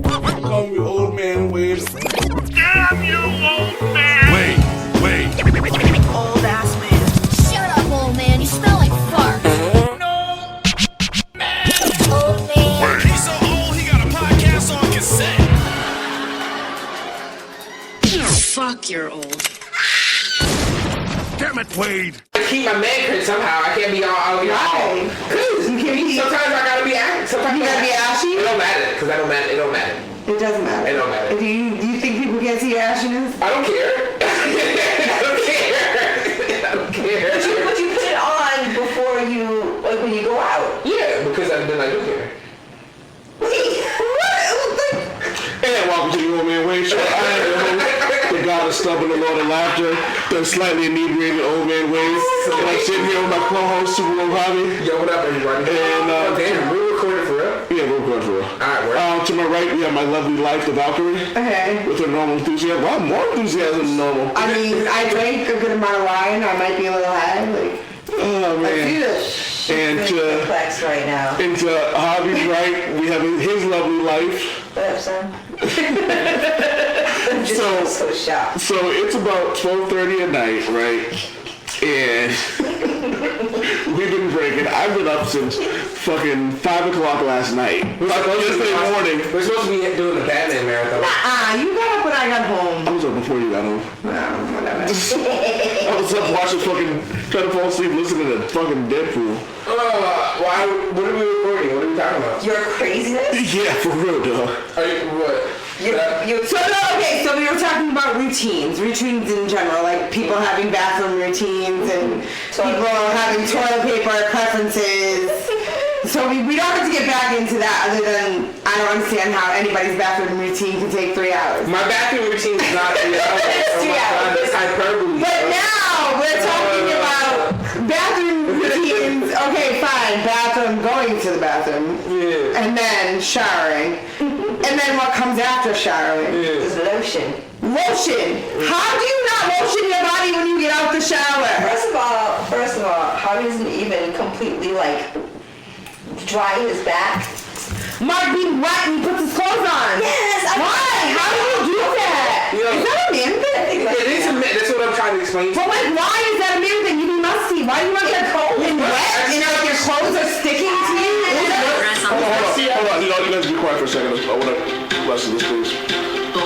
Call me old man Wade. Damn you, old man! Wait. Old ass man. Shut up, old man. You smell like fart. No! Old man. He's so old, he got a podcast on cassette. Fuck, you're old. Damn it, Wade. Keep my man crit somehow. I can't be all Why? Cause You can't be. sometimes I gotta be active. Sometimes You gotta be ashy? It don't matter. Cause I don't matter. It don't matter. It doesn't matter. It don't matter. Do you think people can't see your ashiness? I don't care. I don't care. I don't care. But you put it on before you, like when you go out. Yeah, because then I do care. And welcome to the Old Man Wade Show. I am your host, the God of Stubborn, the Lord of Laughter, the slightly inebriated Old Man Wade. And I'm sitting here with my co-host, Supa Woke Javi. Yo, what up, everybody? And, damn, we recording for real? Yeah, we're recording for real. Alright, we're To my right, we have my lovely life, the Valkyrie, Okay. with her normal enthusiasm. Well, more enthusiasm than normal. I mean, I drank a good amount of wine. I might be a little high. Like, Oh, I man. feel And complex right now. and to Javi's right, we have his lovely life. What up, son? I'm just so shocked. So it's about 12:30 at night, right? And we've been drinking. I've been up since fucking 5 o'clock last night. Yesterday morning. We're supposed to be doing the Batman marathon. You got up when I got home. I was up before you got home. Whatever. I was up watching trying to fall asleep listening to fucking Deadpool. Why? What are we recording? What are we talking about? Your craziness? Yeah, for real, dog. Are you, what? So we were talking about routines in general, like people having bathroom routines and people having toilet paper preferences. So we don't have to get back into that other than I don't understand how anybody's bathroom routine can take 3 hours. My bathroom routine is not 3 hours. It's 3 hours. That's hyperbole. But now we're talking about bathroom routines. Okay, fine, going to the bathroom. Yeah. And then showering. And then what comes after showering? Yeah. Is lotion. Lotion! How do you not lotion your body when you get out the shower? First of all, how does it even completely dry his back? Mark being wet and he puts his clothes on. Yes! Why? How do you do that? Yeah. Is that a man thing? It is a man. That's what I'm trying to explain. But why is that a man thing? You be musty. Why do you want your clothes wet? Your clothes are sticking to you? Hold on. You guys be quiet for a second. I want to lesson this, please. I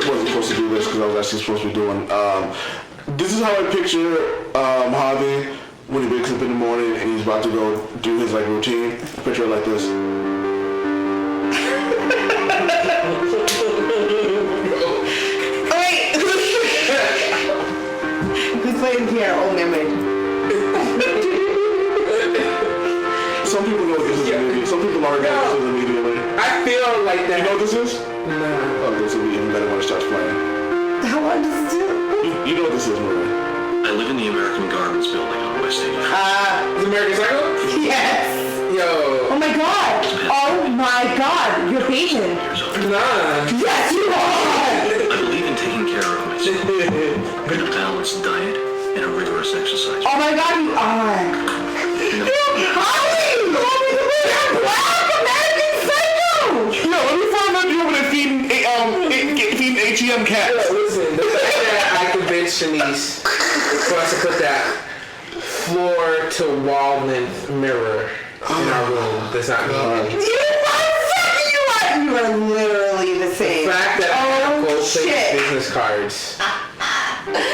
wasn't supposed to do this because I was actually supposed to be doing. This is how I picture Javi when he wakes up in the morning and he's about to go do his routine. Picture it like this. Wait. Who's playing piano? Old man. Some people know this is a movie. Some people already know this is immediately. I feel like that. You know what this is? No. Oh, this will be even better when it starts playing. How long does it do? You know what this is, Marie? I live in the American Gardens building on West 85. Is American Psycho? Yes. Yo. Oh my god. Oh my god. You're Bateman. Nah. Yes, you are. I believe in taking care of myself. A balanced diet and a rigorous exercise. Oh my god, you are. Holly! American Psycho! Yo, let me find out you over there feeding ATM cats. Yo, listen, the fact that I convinced Shanice for us to put that floor to wall length mirror in our room does not mean anything. You are literally the same. The fact that I have gold-plated shit. business cards.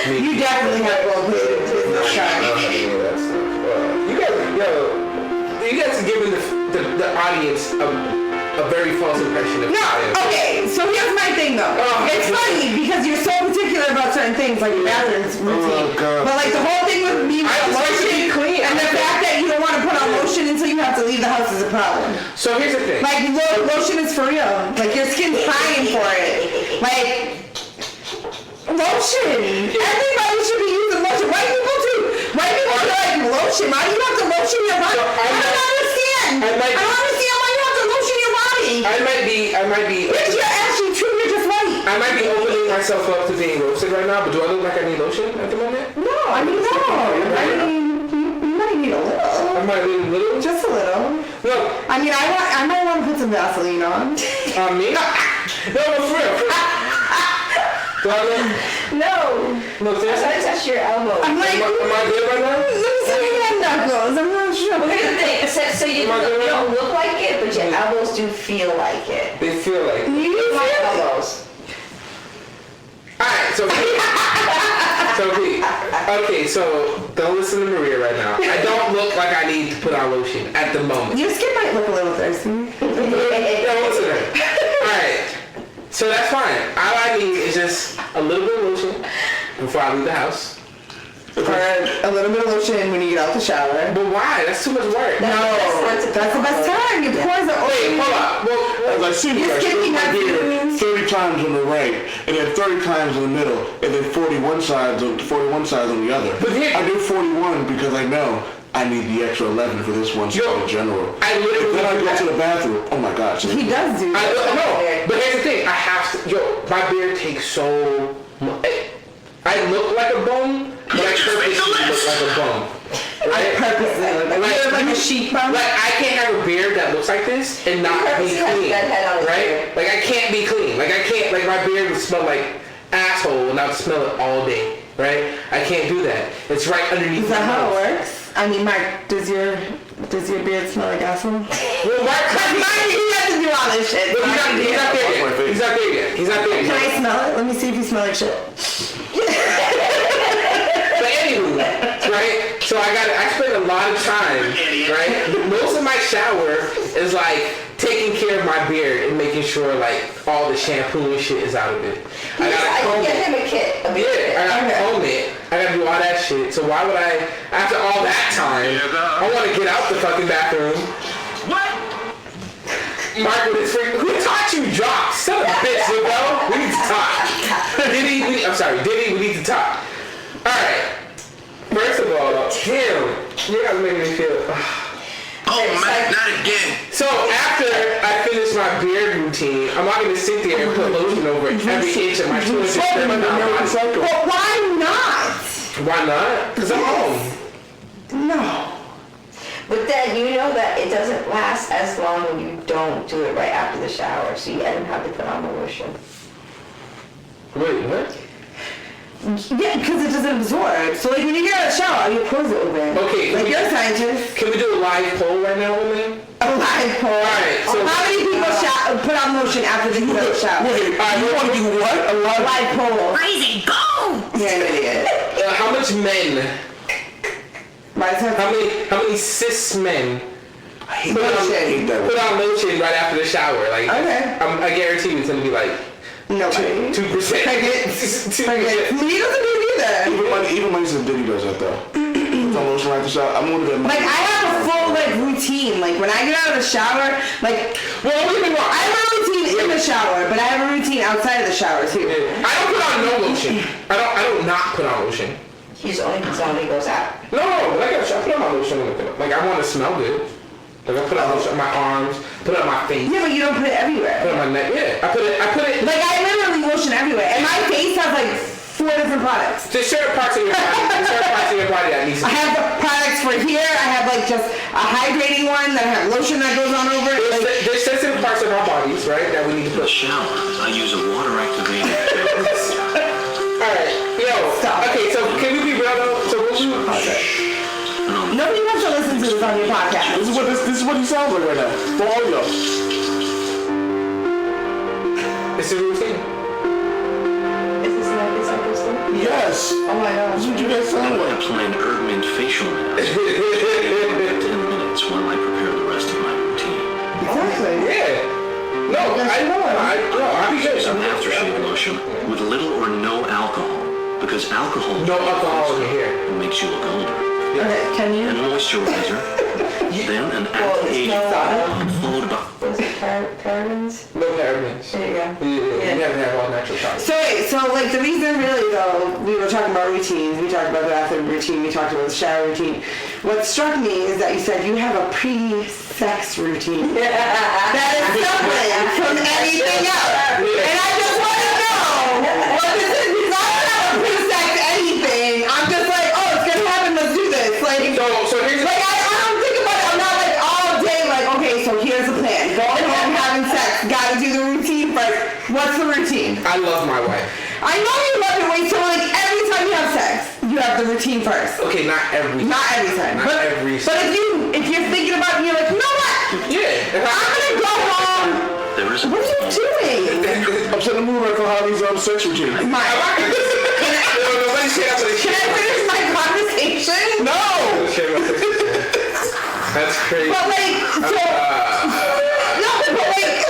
You definitely have gold-plated business cards. You guys are giving the audience a very false impression of No, okay, so here's my thing though. It's funny because you're so particular about certain things, like your bathroom routine. Oh, God. But the whole thing with me with the lotion and the fact that you don't want to put on lotion until you have to leave the house is a problem. So here's the thing. Lotion is for real. Your skin's crying for it. Lotion. Everybody should be using lotion. White people too. White people are like lotion. Why do you have to lotion your body? I don't understand. I don't understand why you have to lotion your body. I might be. Bitch, you're actually true. You're just white. I might be opening myself up to being roasted right now, but do I look like I need lotion at the moment? No, I mean, no. You might need a little. I might need a little. Just a little. No. I mean, I might want to put some Vaseline on. Me? No, for real. Do I look? No. No, seriously? I touched your elbow. I'm like, Am I good right now? let me see your hand knuckles. I'm not sure. Well, here's the thing. So you don't look like it, but your elbows do feel like it. They feel like. You My feel elbows. Alright, so Pete. Okay, so don't listen to Maria right now. I don't look like I need to put on lotion at the moment. your skin might look a little thirsty. Don't listen to her. Alright, so that's fine. All I need is just a little bit of lotion before I leave the house. Or a little bit of lotion when you get out the shower. But why? That's too much work. That's the best time. You pour the oil. Wait, hold up. Well, As I see you, I straight my beard 30 times on the right, and then 30 times in the middle, and then 41 sides on the other. But here- I do 41 because I know I need the extra 11 for this one spot in general. I literally Then I do go that. to the bathroom. Oh my gosh. He does do that. No, but here's the thing. I have to. My beard takes so much. I look like a bum, but I purposely look like a bum. Right? Purposely. Like a sheep bum. Like I can't have a beard that looks like this and not be purposely has clean, that head on his right? beard. Like I can't be clean. Like I can't. Like my beard would smell like asshole, and I would smell it all day, right? I can't do that. It's right underneath Is my that how nose. it works? I mean, Mark, does your beard smell like asshole? Well, Mark, He has to do all this shit. he's not there yet. He's not there yet. He's not there Can yet. I smell it? Let me see if you smell like shit. But anyway, right? So I spend a lot of time, right? Most of my shower is like taking care of my beard and making sure like all the shampoo and shit is out of it. I gotta I comb can get it. him a kit. Yeah, I gotta comb it. I gotta do all that shit. So why would I, after all that time, I want to get out the fucking bathroom? What? Mark with his freaking, who taught you drops? Son of a bitch, you know? We need to talk. Diddy, we need to talk. Alright. First of all, Tim, you guys make me feel. Oh man, not again. So after I finish my beard routine, I'm not gonna sit there and put lotion over every inch of my 200 body. But why not? Why not? Because I'm home. No. But then you know that it doesn't last as long when you don't do it right after the shower, so you end up having to put on the lotion. Wait, what? Yeah, because it doesn't absorb. So like when you get out of the shower, your pores are open. Okay, Like you're a scientist. Can we do a live poll right now, woman? A live pore. Alright, so- How many people put on lotion after they get out of the shower? Wait, you want to do what? A live? Live poll. Crazy, go! You're an idiot. How much men? Right, so How many cis men hate that. put on lotion right after the shower? Like, Okay. I guarantee you it's gonna be like nobody. 2%. 2%. He doesn't do it either. Even my son Diddy does that though. Puts on lotion right the shower. I'm one of them. Like I have a full like routine. Like when I get out of the shower, like Well, don't get me wrong. I have a routine in the shower, but I have a routine outside of the shower too. I don't put on no lotion. I don't not put on lotion. He's only puts on when he goes out. No, like I put on my lotion when I put it. Like I want to smell good. Like I put on lotion on my arms, put it on my face, Yeah, but you don't put it everywhere. put it on my neck. Yeah, I put it. Like I literally lotion everywhere, and my face has like 4 different products. There's certain parts of your body. There's certain parts of your body that needs. I have the products for here. I have like just a hydrating one that I have lotion that goes on over it. Like, There's sensitive parts of our bodies, right, that we need to In the put. shower, I use a water-activated Alright, yo. Stop. Okay, so can we be real though? So what we nobody wants to listen to this on your podcast. This is what he sounds like right now. For all y'all. It's a routine. Is this like this episode? Yes. Oh my god. This is what you guys sound like. apply an Erdman facial mask for 10 minutes while I prepare the rest of my routine. Exactly. Yeah. No, I'll be good. Some aftershave lotion with little or no alcohol, because alcohol No alcohol in here. makes you look older. Okay, can you? And moisturizer, then an Well, it's anti-age no, followed by what is it, parabens? No parabens. There you go. You never have all natural products. So wait, so like the reason really though, we were talking about routines, we talked about the bathroom routine, we talked about the shower routine. What struck me is that you said you have a pre-sex routine. That is separate from anything else. And I just want to know what this is, because I don't have a pre-sex anything. I'm just like, oh, it's gonna happen, let's do this. Like So here's I don't think about it, I'm not like all day like, okay, so here's the plan. Going home, having sex, gotta do the routine routine first. What's the routine? I love my wife. I know you love your wife, so like every time you have sex, you have the routine first. Okay, not every time. Not every time. Not every But if you're thinking about it, you're like, you know what? Yeah. I'm gonna go home. What are you doing? I'm setting the mood right for Javi's sex routine. Can I finish my conversation? No! That's crazy. But like, so no, but like,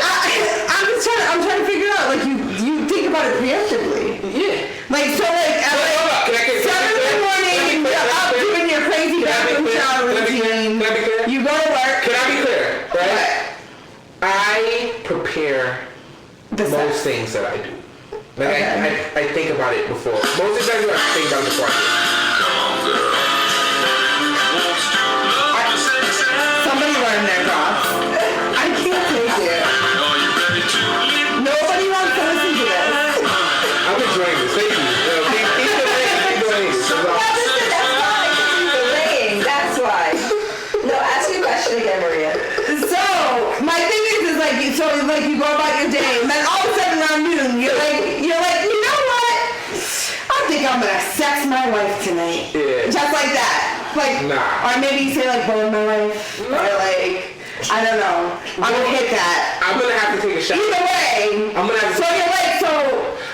I'm trying to figure out. Like, you think about it preemptively. Yeah. Like, so like, at like 7 in the morning, you're up doing your crazy bathroom shower routine. Can I be clear? You go to work. Can I be clear? Right? I prepare most things that I do. Like I think about it before. Most of the time I think about it before I do it. Somebody learn their jobs. I can't take it. Nobody wants to listen to this. I'm enjoying this. Thank you. Keep delaying. That's why. No, ask your question again, Maria. So my thing is like, so like you go about your day, and then all of a sudden around noon, you're like, you know what? I think I'm gonna sex my wife tonight. Yeah. Just like that. Like, nah. Or maybe you say like, bone my wife, or like, I don't know. I'm gonna hit that. I'm gonna have to take a shot. Either way. I'm gonna have to. So you're like,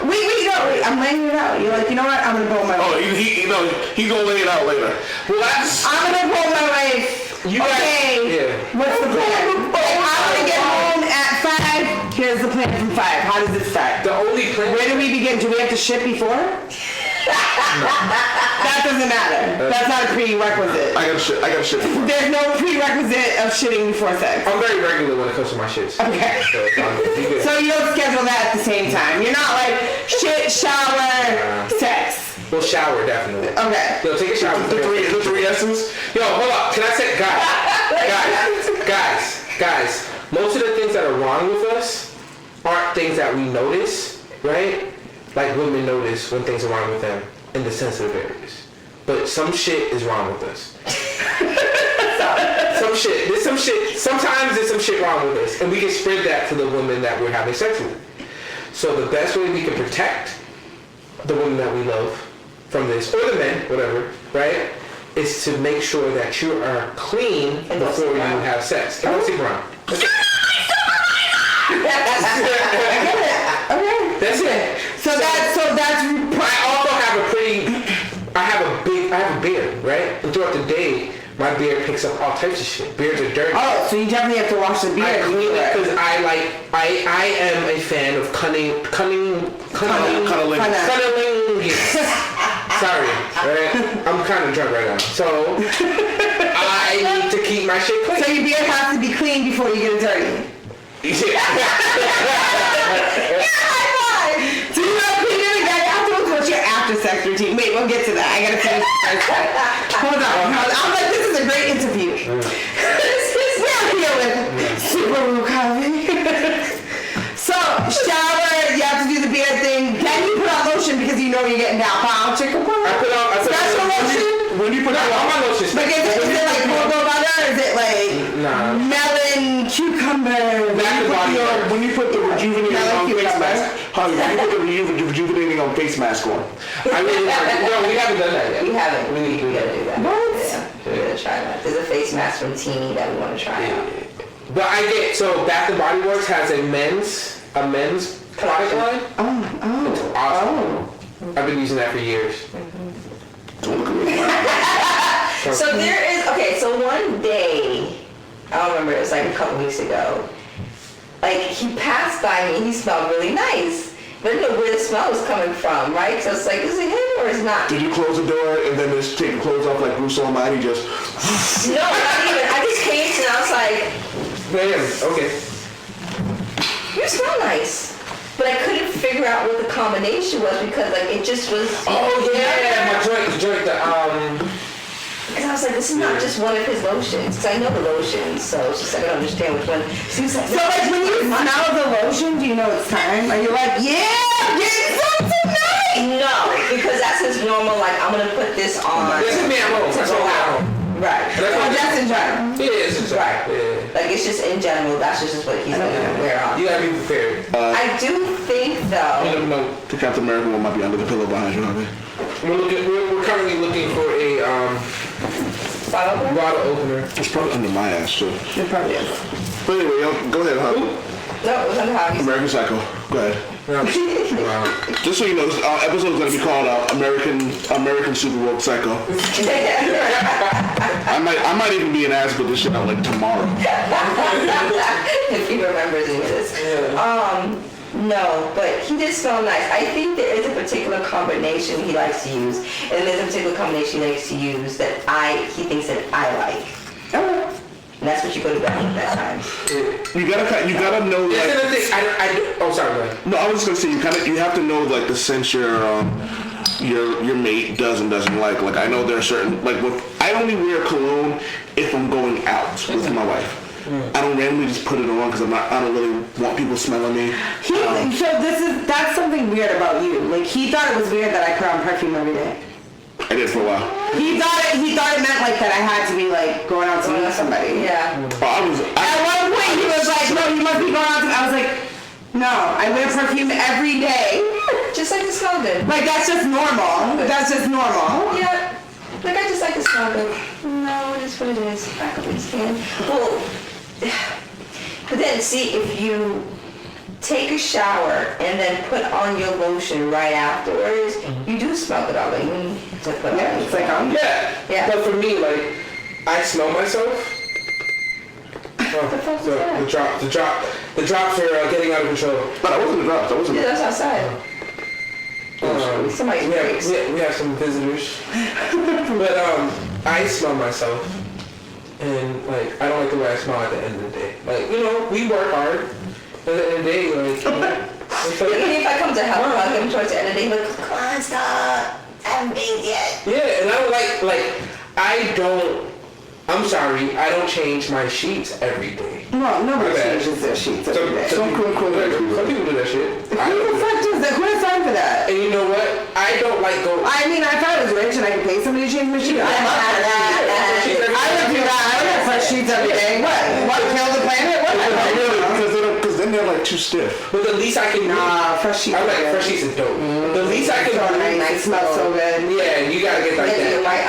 wait, I'm laying it out. You're like, you know what? I'm gonna bone my wife. Oh, he's gonna lay it out later. Well, that's. I'm gonna bone my wife. What's the plan? Like, I'm gonna get home at 5. Here's the plan from 5. How does it start? The only plan. Where do we begin? Do we have to shit before? That doesn't matter. That's not a prerequisite. I gotta shit before. There's no prerequisite of shitting before sex. I'm very regular when it comes to my shits. Okay. So you don't schedule that at the same time. You're not like shit, shower, sex. We'll shower definitely. Okay. Yo, take a shower. The three S's. Yo, hold up. Can I say, guys? Most of the things that are wrong with us aren't things that we notice, right? Like women notice when things are wrong with them in the sensitive areas. But some shit is wrong with us. Sometimes there's some shit wrong with us. And we can spread that to the women that we're having sex with. So the best way we can protect the women that we love from this, or the men, whatever, right, is to make sure that you are clean before you have sex. And don't sleep around. That's it. So that's. I have a beard, right? And throughout the day, my beard picks up all types of shit. Beards are dirty. Oh, so you definitely have to wash the beard. I clean it because I am a fan of cunning. Sorry, right? I'm kind of drunk right now, so I need to keep my shit clean. So your beard has to be clean before you get it dirty. Yeah. So you know, clean your guy afterwards. What's your after sex routine? Wait, we'll get to that. I gotta finish the first. Hold on. I'm like, this is a great interview. We're here with Supa Woke Javi. So shower, you have to do the beard thing. Then you put on lotion because you know you're getting down. I put on special lotion. When you put on my lotion, like is it like cocoa butter? Is it like melon, cucumber? When you put the rejuvenating on face mask, Javi, when you put the rejuvenating on face mask on. I mean, no, we haven't done that yet. We haven't. We gotta do that. What? Yeah, we gotta try that. There's a face mask from Teeny that we want to try out. But so Bath and Body Works has a men's product line. It's awesome. I've been using that for years. So there is, so one day, I don't remember, it was like a couple weeks ago, like he passed by me and he smelled really nice. But I didn't know where the smell was coming from, right? So it's like, is it him or is it not? Did you close the door and then just take the clothes off like Bruce Almighty just... No, not even. I just came to and I was like... Damn, okay. You smell nice. But I couldn't figure out what the combination was because like it just was... Oh yeah, my joint, Because I was like, this is not just one of his lotions. Because I know the lotions, so it's just like I don't understand which one. So like when you smell the lotion, do you know it's time? Are you like, yeah, I'm getting some tonight? No, because that's his normal, like, I'm going to put this on. This is me at home. That's all at home. Right. Well, just in general. Yeah, it's just Right. Yeah. Like it's just in general. That's just what he's gonna wear on. You gotta be prepared. I do think though. You never know. The Captain America one might be under the pillow behind you, honey. We're currently looking for a bottle opener. It's probably under my ass too. It probably is. But anyway, yo, go ahead, Javi. No, it was under Javi's. American Psycho. Go ahead. Wow. Just so you know, this episode is going to be called American Supa Woke Psycho. I might even be an ass with this shit out like tomorrow. If he remembers any of this. No, but he did smell nice. I think there is a particular combination he likes to use, and there's a particular combination he likes to use that he thinks that I like. And that's what you go to bed with that time. You gotta know. Like, oh, sorry, go ahead. No, I was just gonna say you have to know like the sense your mate does and doesn't like. Like I know there are certain I only wear cologne if I'm going out with my wife. I don't randomly just put it on because I don't really want people smelling me. That's something weird about you. Like he thought it was weird that I put on perfume every day. I did for a while. He thought it meant like that I had to be like going out to meet somebody. Yeah. At one point he was like, no, you must be going out to. I was like, no, I wear perfume every day. Just like to smell good. Like that's just normal. That's just normal. Yeah. Like I just like to smell good. No, it is what it is. I understand. Well, but then see if you take a shower and then put on your lotion right afterwards, you do smell good all day. You need to put on. It's like Yeah. But for me, like, I smell myself. The drops are getting out of control. But I wasn't the drops. Yeah, that's outside. Somebody's breaks. We have some visitors. But I smell myself. And like I don't like the way I smell at the end of the day. Like, we work hard. At the end of the day, like Even if I come to help him towards the end of the day, like, come on, stop. I haven't bathed yet. Yeah, and I don't I'm sorry, I don't change my sheets every day. Well, nobody changes their sheets every day. Some people do that shit. Who the fuck does that? Who has time for that? And you know what? I don't like go. I mean, if I was rich and I could pay somebody to change my sheets, I would do that. I would have fresh sheets every day. What? Kill the planet? What? Because then they're like too stiff. But the least I can do. Fresh sheets. I like fresh sheets is dope. The least I can do. It smells so good. Yeah, you gotta get like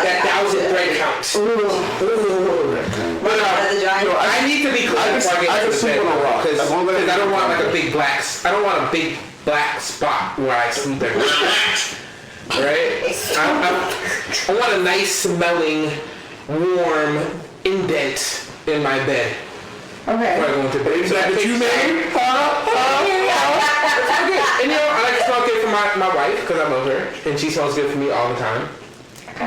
that 1,000 thread counts. But I need to be clean before I get to the bed because I don't want like a big black. I don't want a big black spot where I sleep every night. Right? I want a nice smelling, warm indent in my bed. Okay. Before I go into bed. Is that what you made? And I like to smell good for my wife because I love her, and she smells good for me all the time.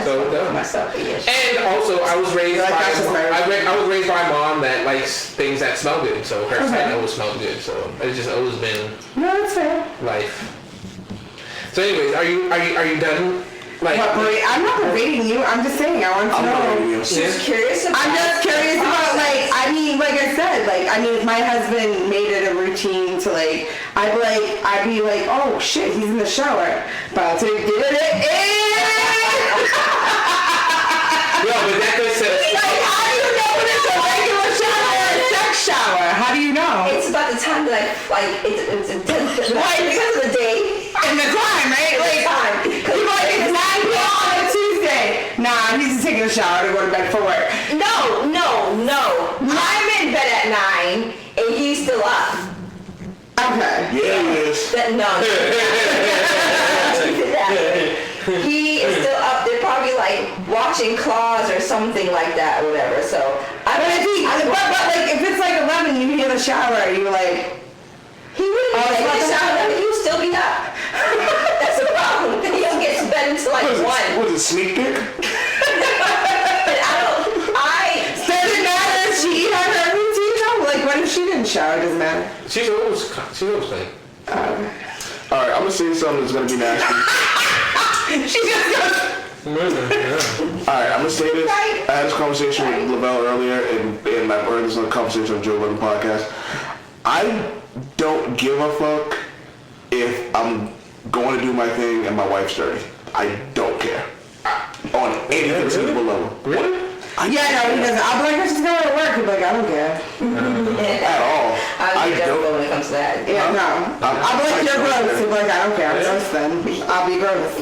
So myself, yes. And also, I was raised by I was raised by a mom that likes things that smell good. So her scent always smelled good. So it's just always been that's fair. Life. So, anyways, are you done? Like, I'm not berating you. I'm just saying I want to know. She's curious about. I'm just curious about like I said, if my husband made it a routine to I'd be like, oh shit, he's in the shower, about to get it in. Yo, but that does say. How do you know when it's a regular shower or a sex shower? How do you know? It's about the time that it's intense. Because of the day. And the time, right? Time. People it's 9 p.m. on a Tuesday. Nah, he's just taking a shower to go to bed for work. No. I'm in bed at 9 and he's still up. Okay. Yeah, he is. He is still up. They're probably watching Claws or something like that or whatever. So but if it's 11, you hear the shower, you're like. He wouldn't be in the shower. He would still be up. That's the problem. He don't get to bed until 1. What is it, sneak dick? Does it matter if she had her routine though? What if she didn't shower? Doesn't matter. She's always clean. Alright, I'm gonna say something that's gonna be nasty. She just goes. Alright, I'm gonna say this. I had this conversation with Lavelle earlier, and I've heard this conversation on Joe Rogan podcast. I don't give a fuck if I'm going to do my thing and my wife's dirty. I don't care. On any conceivable level. Really? I Yeah, no, he doesn't. I'll be like, I just go to work. He'll be like, I don't care. At all. I don't when it comes to that. Yeah, no. I'll be like, you're gross. He'll be like, I don't care. I'm gross then. I'll be gross.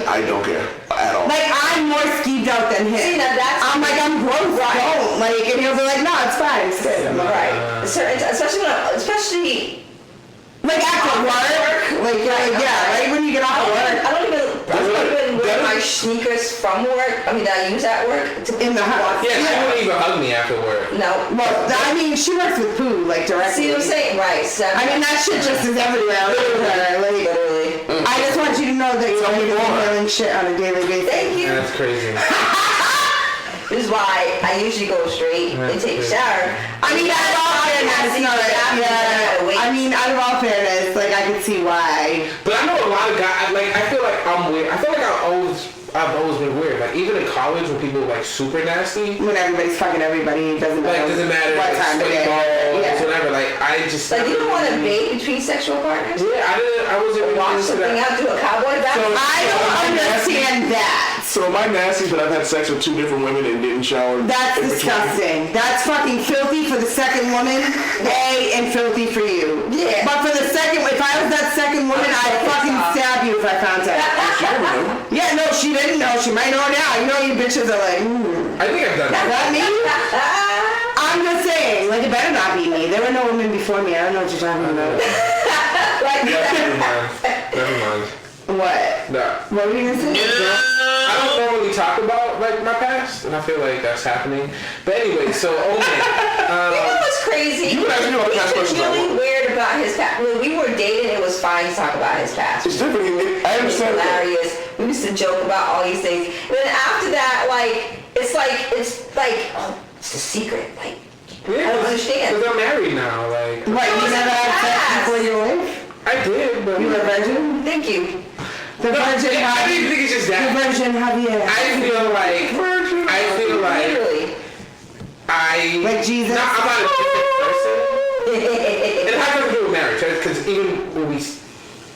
I don't care at all. Like, I'm more skeeved out than him. See, now that's I'm like, I'm gross. Right. Don't. Like, and he'll be like, no, it's fine. It's good. I'm like, right. Especially like after work. Like, yeah, right when you get off of work. I don't even wear my sneakers from work. I mean, that I use at work. In the house. Yeah, she wouldn't even hug me after work. No. Well, I mean, she works with Pooh, like, directly. See what I'm saying? Right. So, I mean, that shit just is everywhere. Like, literally. I just want you to know that you're feeling shit on a daily basis. Thank you. That's crazy. This is why I usually go straight and take a shower. I mean, out of all fairness, I mean, out of all fairness, like, I could see why. But I know a lot of guys, like, I feel like I'm weird. I feel like I've always been weird. Like, even in college when people are, like, super nasty. When everybody's fucking everybody, it doesn't matter. Like, doesn't matter what time of day. Yeah. Whatever. Like, I just... Like, you don't want to date between sexual partners? Yeah, I wasn't really Watch into something that. out, do a cowboy back? I don't understand that. So am I nasty that I've had sex with 2 different women and didn't shower? That's in between? disgusting. That's fucking filthy for the second woman, and filthy for you. Yeah. But for the second, if I was that second woman, I'd fucking stab you if I found out. She never knew. Yeah, no, she didn't know. She might know now. You know, you bitches are like, I think I've done Is that that. me? I'm just saying, like, it better not be me. There were no women before me. I don't know what you're talking about. Never mind. What? No. What were you gonna say? I don't normally talk about, like, my past, and I feel like that's happening. But anyway, so, You know what's crazy? You can ask me all the past He was questions I really want. weird about his past. When we were dating, it was fine to talk about his past. It's different. I It was understand that. hilarious. We used to joke about all these things. And then after that, it's like, oh, it's a secret. Like, I don't understand. Because I'm married now, like... What, you never had sex before your wife? I did, but... You were a virgin? Thank you. The virgin I didn't think it's just The that. virgin Javier. I feel like... Literally. Like Jesus? No, I'm not a different person. It has nothing to do with marriage, right? Because even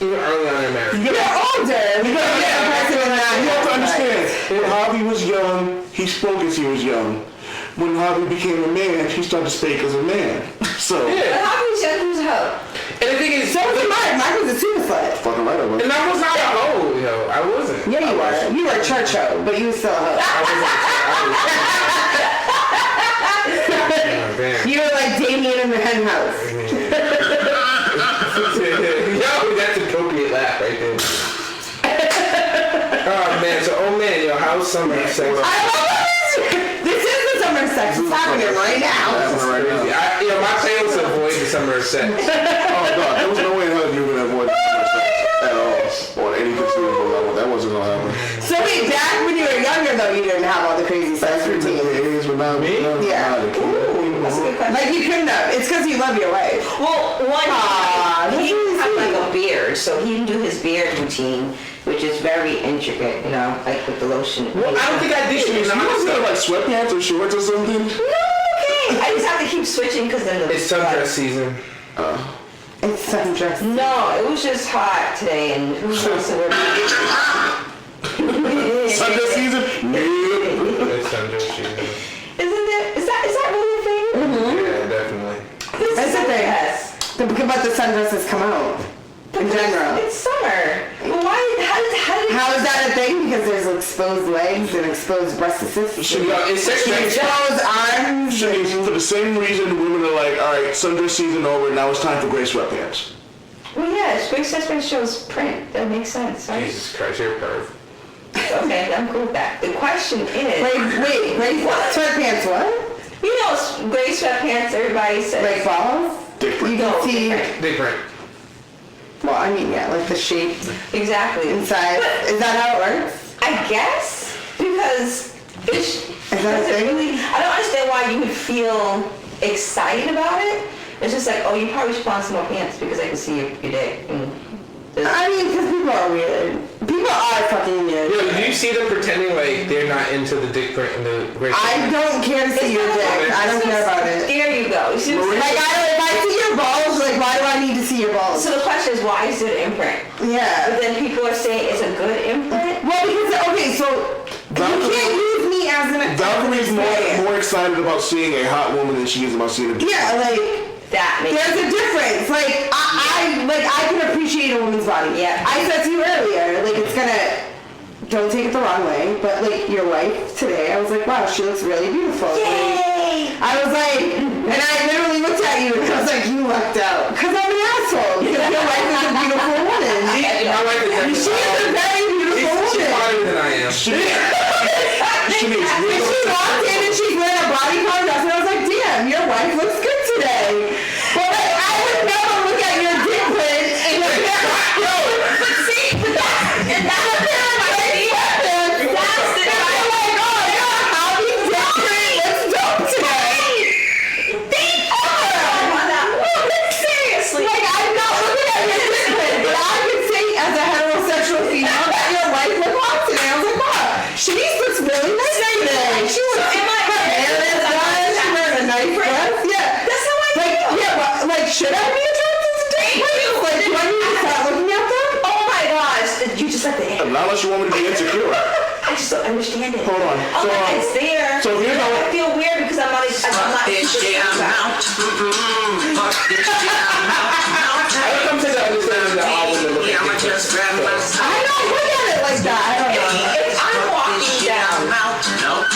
early on in marriage... You're older. You You have to understand, when Javi was young, he spoke as he was young. When Javi became a man, he started to speak as a man. So... But Yeah. how can you say who's a hoe? And the thing is... So was Mike. Mike was a super slut. Fucking right, I was. And I was not a hoe, yo. I wasn't. Yeah, you were. You were a church hoe, but you were still a hoe. Oh, damn. You were like Damien in the hen house. Yo, that's appropriate laugh right there. Oh man, so yo, how's summer sex? I love it. This is the summer sex. It's happening right now. My plan was to avoid the summer sex. Oh god, there was no way in hell you were gonna avoid at all. Or any conceivable level. That wasn't gonna happen. So wait, back when you were younger though, you didn't have all the crazy sex routines. It is without me. Yeah. That's a good question. Like you couldn't have. It's because you love your wife. Well, he had like a beard, so he didn't do his beard routine, which is very intricate, you know, like with the lotion. Well, I don't think I did. You must have like sweatpants or shorts or something. No, okay. I just have to keep switching because then the... It's sundress season. It's sundress. No, it was just hot today, and who wants to wear Sundress season? It's sundress season. Isn't it? Is that really a thing? Yeah, definitely. That's the thing. Yes. But the sundresses come out. In general. It's summer. Well, why? How is that a thing? Because there's exposed legs and exposed breast assistance. It's Exposed arms. For the same reason women are like, alright, sundress season over, now it's time for gray sweatpants. Well, yeah, Spring Sesame shows print. That makes sense, right? Jesus Christ, you're a perv. Okay, I'm cool with that. The question is... Wait, gray sweatpants what? You know, gray sweatpants, everybody says... Like balls? Different. You can see... Different. Well, I mean, yeah, like the shape Exactly. inside. But Is that how it works? I guess, because it's... Is that a thing? I don't understand why you would feel excited about it. It's just like, oh, you probably should put on some more pants because I can see your dick. I mean, because people are weird. People are fucking weird. Yo, do you see them pretending like they're not into the dick print and the gray I don't care to see your dick. I don't care about it. There you go. You see what I'm Like, saying? if I see your balls, like, why do I need to see your balls? So the question is, why is it an imprint? Yeah. But then people are saying it's a good imprint. Well, because, okay, so you can't use me as an Valkyrie's experience. more excited about seeing a hot woman than she is about seeing a bitch. Yeah, like That makes there's a difference. Like I can appreciate a woman's body. Yeah. I said to you earlier, like it's gonna. Don't take it the wrong way, but like your wife today, I was like, wow, she looks really beautiful. Yay! Like, I was like, and I literally looked at you and I was like, you lucked out. Because I'm an asshole. Because your wife is a beautiful woman. My wife is She is a very beautiful woman. She's hotter than I am. She needs And she walked in and she's wearing a bodycon dress and I was like, damn, your wife looks good today. But like, I would never look at your dick print and like, yo, but see, but that's a pair of my weapons. That's the I'm like, oh yeah, how do you dick print? Let's dope today. Thank you. Seriously. Like, I'm not looking at your dick print, but I can say as a heterosexual female that your wife looked hot today. I was like, wow, she looks really nice today. She was her hair is done. She wears a nice dress. Yeah. That's how I feel. Yeah, but like, should I be attracted to dick print? Like, do I need to start looking at them? Oh my gosh, you just like the Not unless you want me to be insecure. I just don't understand it. Hold on. I'm like, it's there. So here's how I feel weird because I'm not. I come to the understanding that all women look at dick print. I don't look at it like that. I don't know. If I'm walking down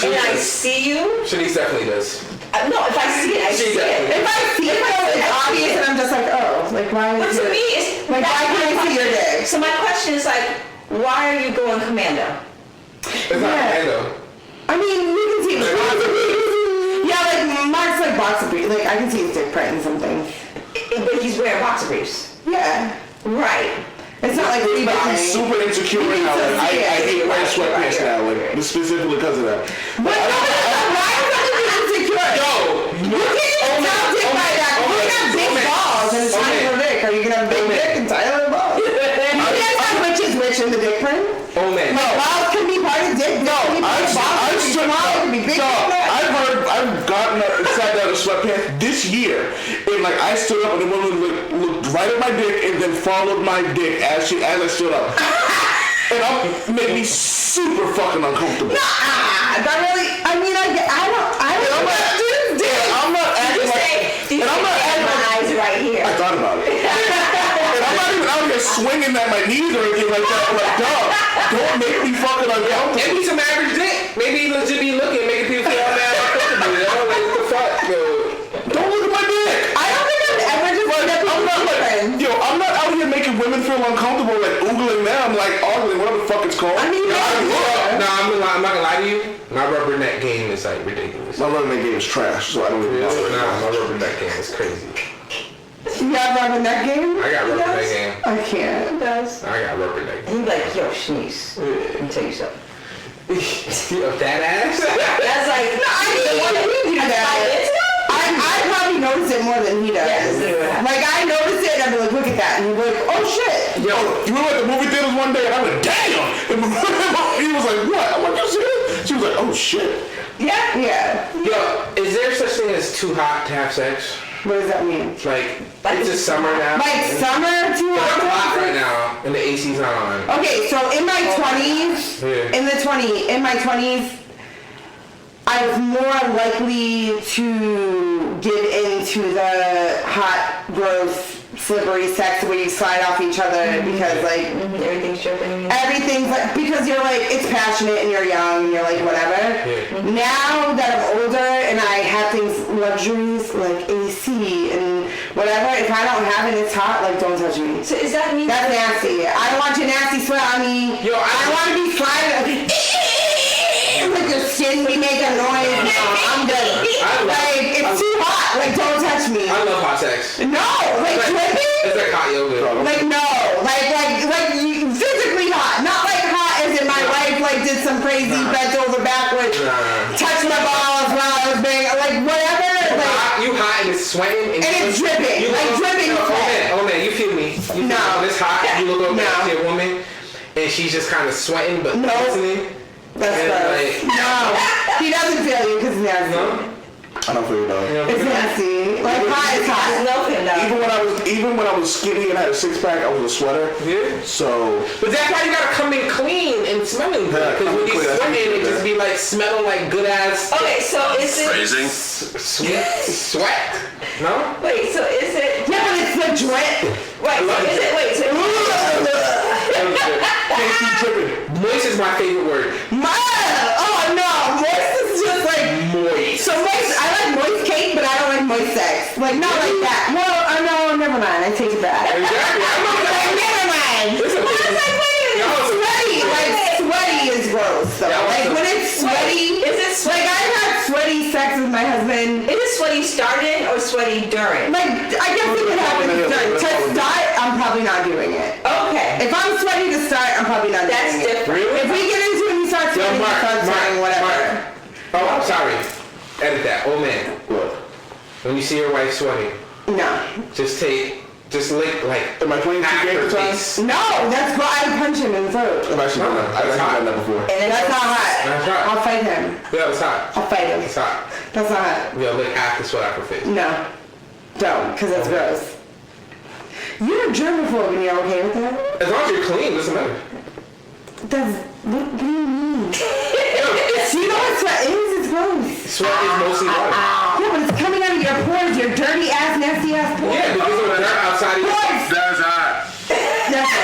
and I see you, Shanice definitely does. no, if I see it, I see it. If I see it, it's obvious, and I'm just like, oh, like why? But Is to it, me, it's like why can't I see your dick? So my question is like, why are you going commando? It's not commando. I mean, you can see. Yeah, like Mark's like boxer briefs. Like I can see his dick print in something. But he's wearing boxer briefs. Yeah, right. it's not like I'm rebounding. super insecure right now. Like, I hate wearing sweatpants now, like specifically because of that. But no, why is that insecure? Yo, You can't even tell dick by that. You can have big balls and it's tiny little dick. Are you gonna have big dick and tiny little balls? You can't tell which is which in the dick print. oh man. No, balls can be part of dick. No, I've gotten up and sat down in sweatpants this year, and like I stood up and the woman looked right at my dick and then followed my dick as I stood up, and it made me super fucking uncomfortable. That really. I mean, I don't. I'm not acting like. Do you And I'm not have my eyes right here? I thought about it. And I'm not even out here swinging at my knees or anything like that. I'm like, dog, don't make me fucking uncomfortable. Maybe some average dick. Maybe he legit be looking, making people feel mad uncomfortable. You know, like what the fuck, yo. Don't look at my dick. I don't think I've ever just looked at I'm not like, friends. yo, I'm not out here making women feel uncomfortable, like oogling them, like ogling, whatever the fuck it's called. I mean, I'm not gonna lie to you. My rubber net game is like ridiculous. My rubber game is trash, so I don't even know. Nah, my rubber net game is crazy. You got rubber neck game? I got rubber net game. I can't. It does. I got rubber net game. He'd be like, yo, Shanice, let me tell you something. That ass? That's like, No, I mean, what do you do that? I probably notice it more than he does. Yeah. Like, I notice it and I'd be like, look at that. And he'd be like, oh shit. Yo, we went to the movie theaters one day and I went, damn! And he was like, what? I'm like, you see it? She was like, oh shit. Yeah? Yeah. Yo, is there such thing as too hot to have sex? What does that mean? Like it's just summer now. Like summer too I'm hot hot? right now and the AC's not on. Okay, so in my 20s, in my 20s, I was more likely to get into the hot, gross, slippery sex where you slide off each other because like everything's dripping. everything's like, because you're like, it's passionate and you're young and you're like whatever. Now that I'm older and I have things, luxuries like AC and whatever, if I don't have it, it's hot, like don't touch me. So does that mean That's nasty. I don't want your nasty sweat on me. Yo, I don't want to be sliding with your skin be making noise. No, I'm good. Like, it's too hot. Like, don't touch me. I love hot sex. No, like dripping? It's like hot yoga. Like no, like physically hot, not like hot as in my wife like did some crazy bent over backwards, touched my balls while I was being like whatever. Like, You hot and it's sweating and it's dripping, like dripping. Oh man, you feel me? You feel No. When it's hot, you look over No. at your woman and she's just kind of sweating but No. listening. That's And, gross. like- No, he doesn't feel you because he's nasty. No? I don't feel though. It's nasty. Like hot is hot. There's no fin though. Even when I was skinny and had a six pack, I was a sweater. Yeah. So. But that's why you gotta come in clean and smelling good. Because when you sweating, it just be like smelling like good ass. Okay, so is it Phrasing. Sweat. No? Wait, so is it Yeah, but it's the drip. wait, so is it wait, so Can't keep tripping. Moist is my favorite word. Oh no, moist is just like Moist. so moist. I like moist cake, but I don't like moist sex. Like not like that. Well, no, never mind. I take it back. Exactly. Like, never mind. Listen, Well, it's like sweaty. Like sweaty is gross. So like when it's sweaty, is it like I've had sweaty sex with my husband. is it sweaty starting or sweaty during? Like I guess it would happen to start. I'm probably not doing it. Okay. If I'm sweaty to start, I'm probably not That's doing it. different. Really? If we get into it and you start sweating, you start sweating, whatever. Oh, I'm sorry. Edit that. Oh man. What? When you see your wife sweating, No. just lick like. Am I playing half 2K her at the time? face. No, that's why I punch him in the throat. I've actually done that. I've actually done that before. And That's not hot. That's hot. I'll fight him. Yeah, it's hot. I'll fight him. It's hot. That's not hot. Yeah, lick half the sweat off her face. No. Don't, because that's gross. You're a germaphobe and you're okay with that? As long as you're clean, doesn't matter. What do you mean? Do you know what sweat is? It's gross. Sweat is mostly water. Yeah, but it's coming out of your pores, your dirty ass, nasty ass pores. Yeah, because of the dirt outside of your Pores! That's hot. That's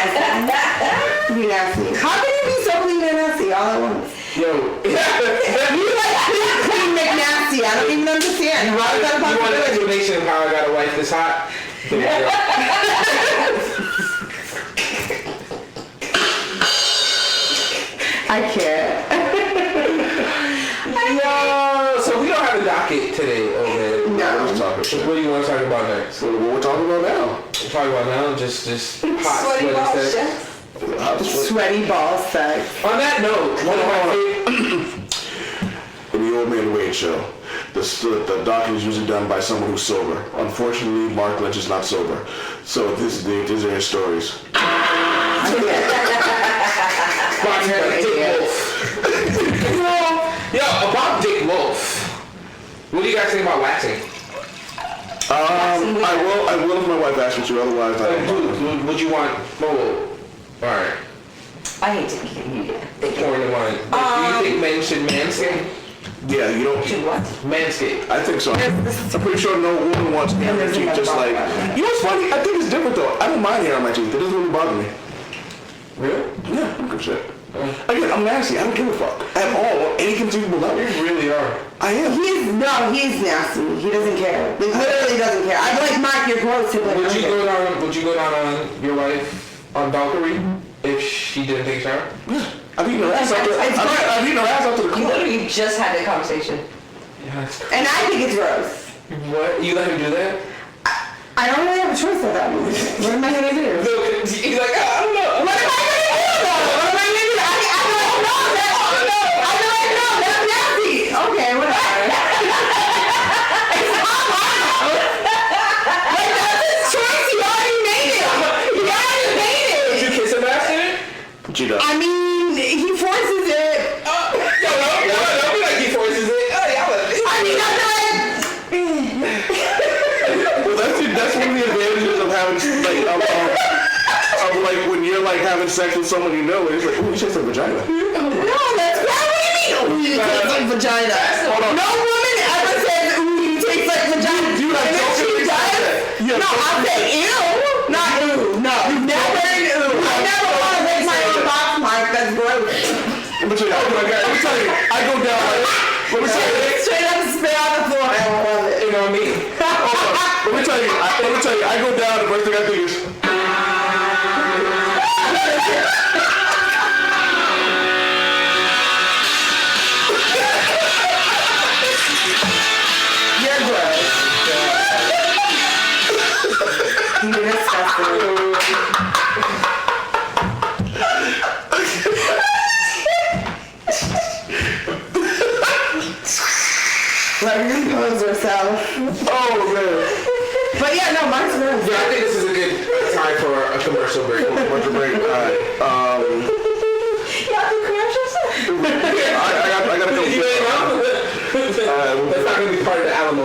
nasty. You nasty. How can you be so clean and nasty all at once? Yo. You like clean McNasty. I don't even understand. How is that a You want an possibility? explanation of how I got a wife this hot? I can't. No, so we don't have a docket today, oh man. No. Let's talk about What do you want to talk about next? what we're talking about now. We're talking about now just hot Sweaty balls, sex. Jeff? How the sweat- Sweaty ball sex. On that note, one of my favorite. In the Old Man Wade show, the docket is usually done by someone who's sober. Unfortunately, Mark Lynch is not sober. So these are his stories. Sponsored by Dick Wolf. Yo, about Dick Wolf. What do you guys think about waxing? I will if my wife asks me to, otherwise I don't. Dude, would you want? Oh, alright. I hate to keep you. Pouring the wine. Do you think men should manscape? Yeah, you don't. Do what? Manscape. I think so. I'm pretty sure no woman wants hair on their teeth just like. You know what's funny? I think it's different though. I don't mind hair on my teeth. It doesn't really bother me. Really? Yeah, I don't give a shit. Again, I'm nasty. I don't give a fuck at all. Any conceivable level. You really are. I am. He's nasty. He doesn't care. He literally doesn't care. I'd like Mark, you're gross. He'd be like, Would you okay. go down on your wife on Valkyrie if she didn't take a shower? Yeah. I've eaten her ass after. I've eaten her ass after the You club. literally just had the conversation. Yeah, that's crazy. And I think it's gross. What? You let him do that? I don't really have a choice at that moment. What am I gonna do? He's like, I don't know. What am I gonna do though? What am I gonna do? I don't know. I don't know. That's nasty. Okay, whatever. It's not mine. Like that's his choice. He already made it. He already made it. Did you kiss him after it? She does. I mean, he forces it. Don't be like he forces it. Oh, yeah, I mean, I'm not. Well, that's one of the advantages of having like when you're like having sex with someone you know, it's like, ooh, you taste like vagina. No, that's not what you mean. Ooh, you taste like vagina. No woman ever says, ooh, you taste like vagina. You have and if she jokingly does, said that. You have no, I'll say ew, not ooh. No, you never heard ooh. I never want to lick my own box mark. That's gross. Let me tell you, let me tell you, I go down like, let me tell you, Straight up spit on the floor. I love it. You know what I mean? let me tell you, I go down, the first thing I think is, You're gross. You're disgusting. Let her compose herself. oh man. But yeah, no, mine's gross. Yeah, I think this is a good time for a commercial break. Commercial break. Alright. Y'all do commercials? I gotta go. That's not going to be part of the album.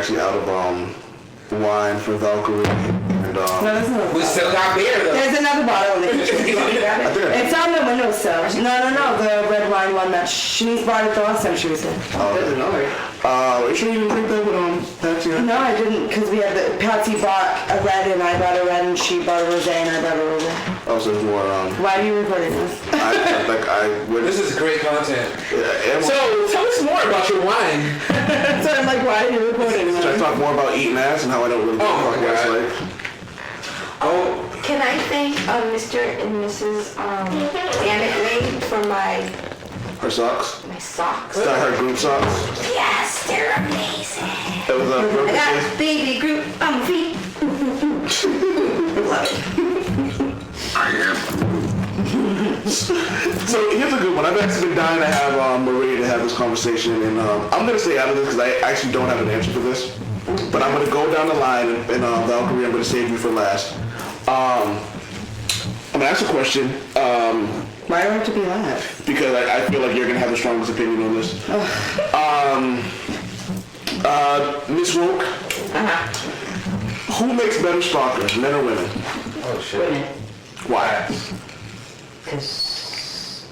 actually out of wine for Valkyrie, and No, there's no. We still got beer though. There's another bottle in the kitchen. It's on the windowsill. No, the red wine one that Shanice brought it the last time she was here. Are you sure you didn't drink that with Patsy? No, I didn't, because we had Patsy bought a red and I bought a red and she bought a rosé and I bought a rosé. Oh, so it's more Why are you recording this? This is great content. Yeah, So tell us more about your wine. So I'm like, why are you recording this? Should I talk more about eating ass and how I don't really give a fuck what it's like? Can I thank Mr. and Mrs. Janet Wade for my Her socks? socks? Is that her group socks? Yes, they're amazing. That was a I got a baby group on my feet. Love it. I am. So here's a good one. I've actually been dying to have Maria to have this conversation, and I'm gonna stay out of this because I actually don't have an answer for this. But I'm gonna go down the line, and Valkyrie, I'm gonna save you for last. I'm gonna ask a question. Why do I have to be live? Because I feel like you're gonna have the strongest opinion on this. Miss Woke. Who makes better stalkers, men or women? Oh shit. Women. Why? Because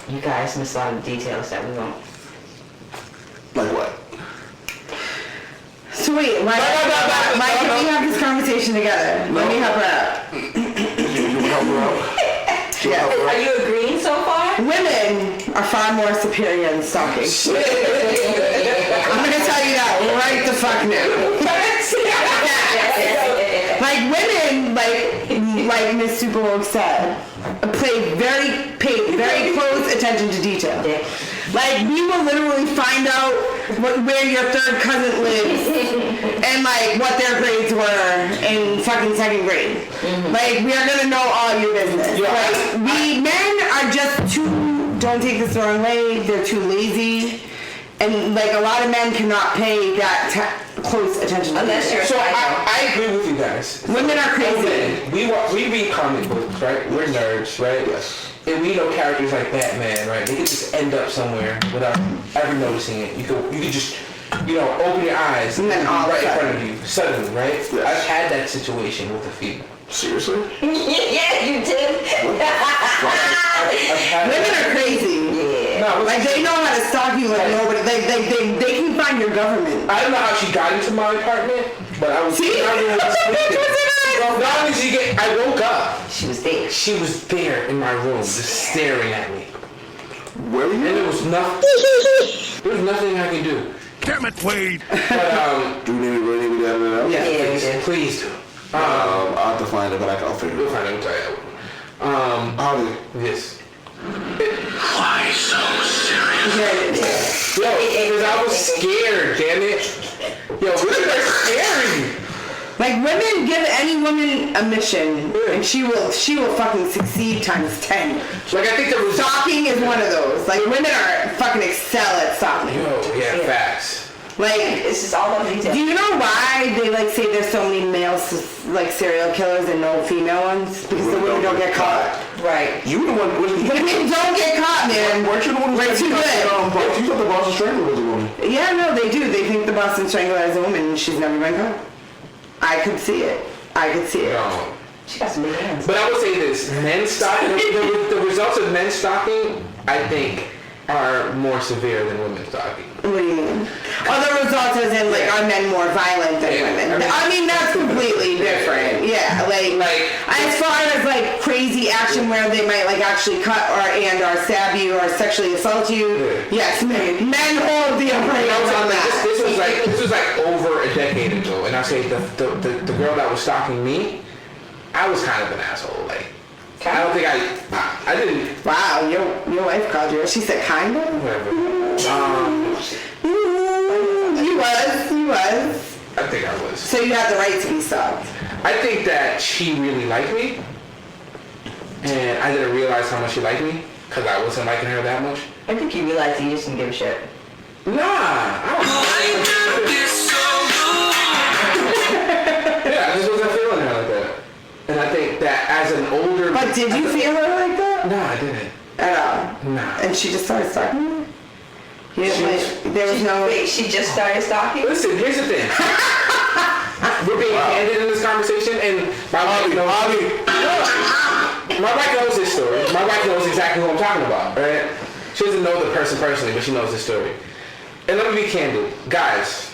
you guys miss a lot of details that we won't. Like what? So wait, why can we have this conversation together? Let me help her out. You would help her out? Yeah. Are you agreeing so far? Women are far more superior in stalking. I'm gonna tell you that right the fuck now. Like women, like Miss Supa Woke said, pay very close attention to detail. Like we will literally find out where your third cousin lives and like what their grades were in fucking second grade. Like we are gonna know all your business. Like men are just too. Don't take this the wrong way. They're too lazy. And like a lot of men cannot pay that close attention to Unless detail. you're So I agree with you guys. Women are crazy. We read comic books, right? We're nerds, right? Yes. And we know characters like Batman, right? They could just end up somewhere without ever noticing it. You could just, open your eyes And then all of a right in sudden. front of you, suddenly, right? Yes. I've had that situation with a female. Seriously? Yeah, you did. I've had Women that. are crazy. No, Like they know how to stalk you like nobody. They can find your government. I don't know how she got into my apartment, but I was See? in my room sleeping. Not only did she I woke up. She was there. She was there in my room, just staring at me. Where were you? And there was nothing I could do. Damn it, Wade. But Do we really need to edit it out? yeah, please do. I'll have to find it, but I'll figure We'll it out. find out. How did This. Why so serious? Yo, because I was scared, damn it. Yo, women are scary. Like women give any woman a mission, and she will fucking succeed times 10. Like I think the result. Stalking is one of those. Like women are fucking excel at stalking. Yo, yeah, facts. Like, It's just all about detail. do you know why they like say there's so many male like serial killers and no female ones? Because the women don't get caught. Right. you? The one was Women don't get caught, man. Weren't you the one who We're said too you good. thought the Boston Strangler was a woman? Yeah, no, they do. They think the Boston Strangler is a woman and she's never been caught. I could see it. No. She got some big hands. But I would say this: men stalking. The results of men stalking, I think, are more severe than women stalking. What do you mean? Other results as in like are men more violent than women? I mean that's completely different. Yeah, like as far as like crazy action where they might like actually cut or stab you or sexually assault you. Yes, men hold the upper hand on that. This was like over a decade ago, and I say the girl that was stalking me, I was kind of an asshole. Like I don't think I didn't. Wow, your wife called you. She said kind of. Whatever. You was. I think I was. So you have the right to be stalked. I think that she really liked me, and I didn't realize how much she liked me because I wasn't liking her that much. I think you realized you just didn't give a shit. Nah, I don't know. Yeah, I just wasn't feeling her like that. And I think that as an older... But did you feel her like that? No, I didn't. At all? Nah. And she just started stalking you? There was no. Wait, she just started stalking? Listen, here's the thing. We're being candid in this conversation, and my wife knows this story. My wife knows exactly who I'm talking about, right? She doesn't know the person personally, but she knows the story. And let me be candid. Guys,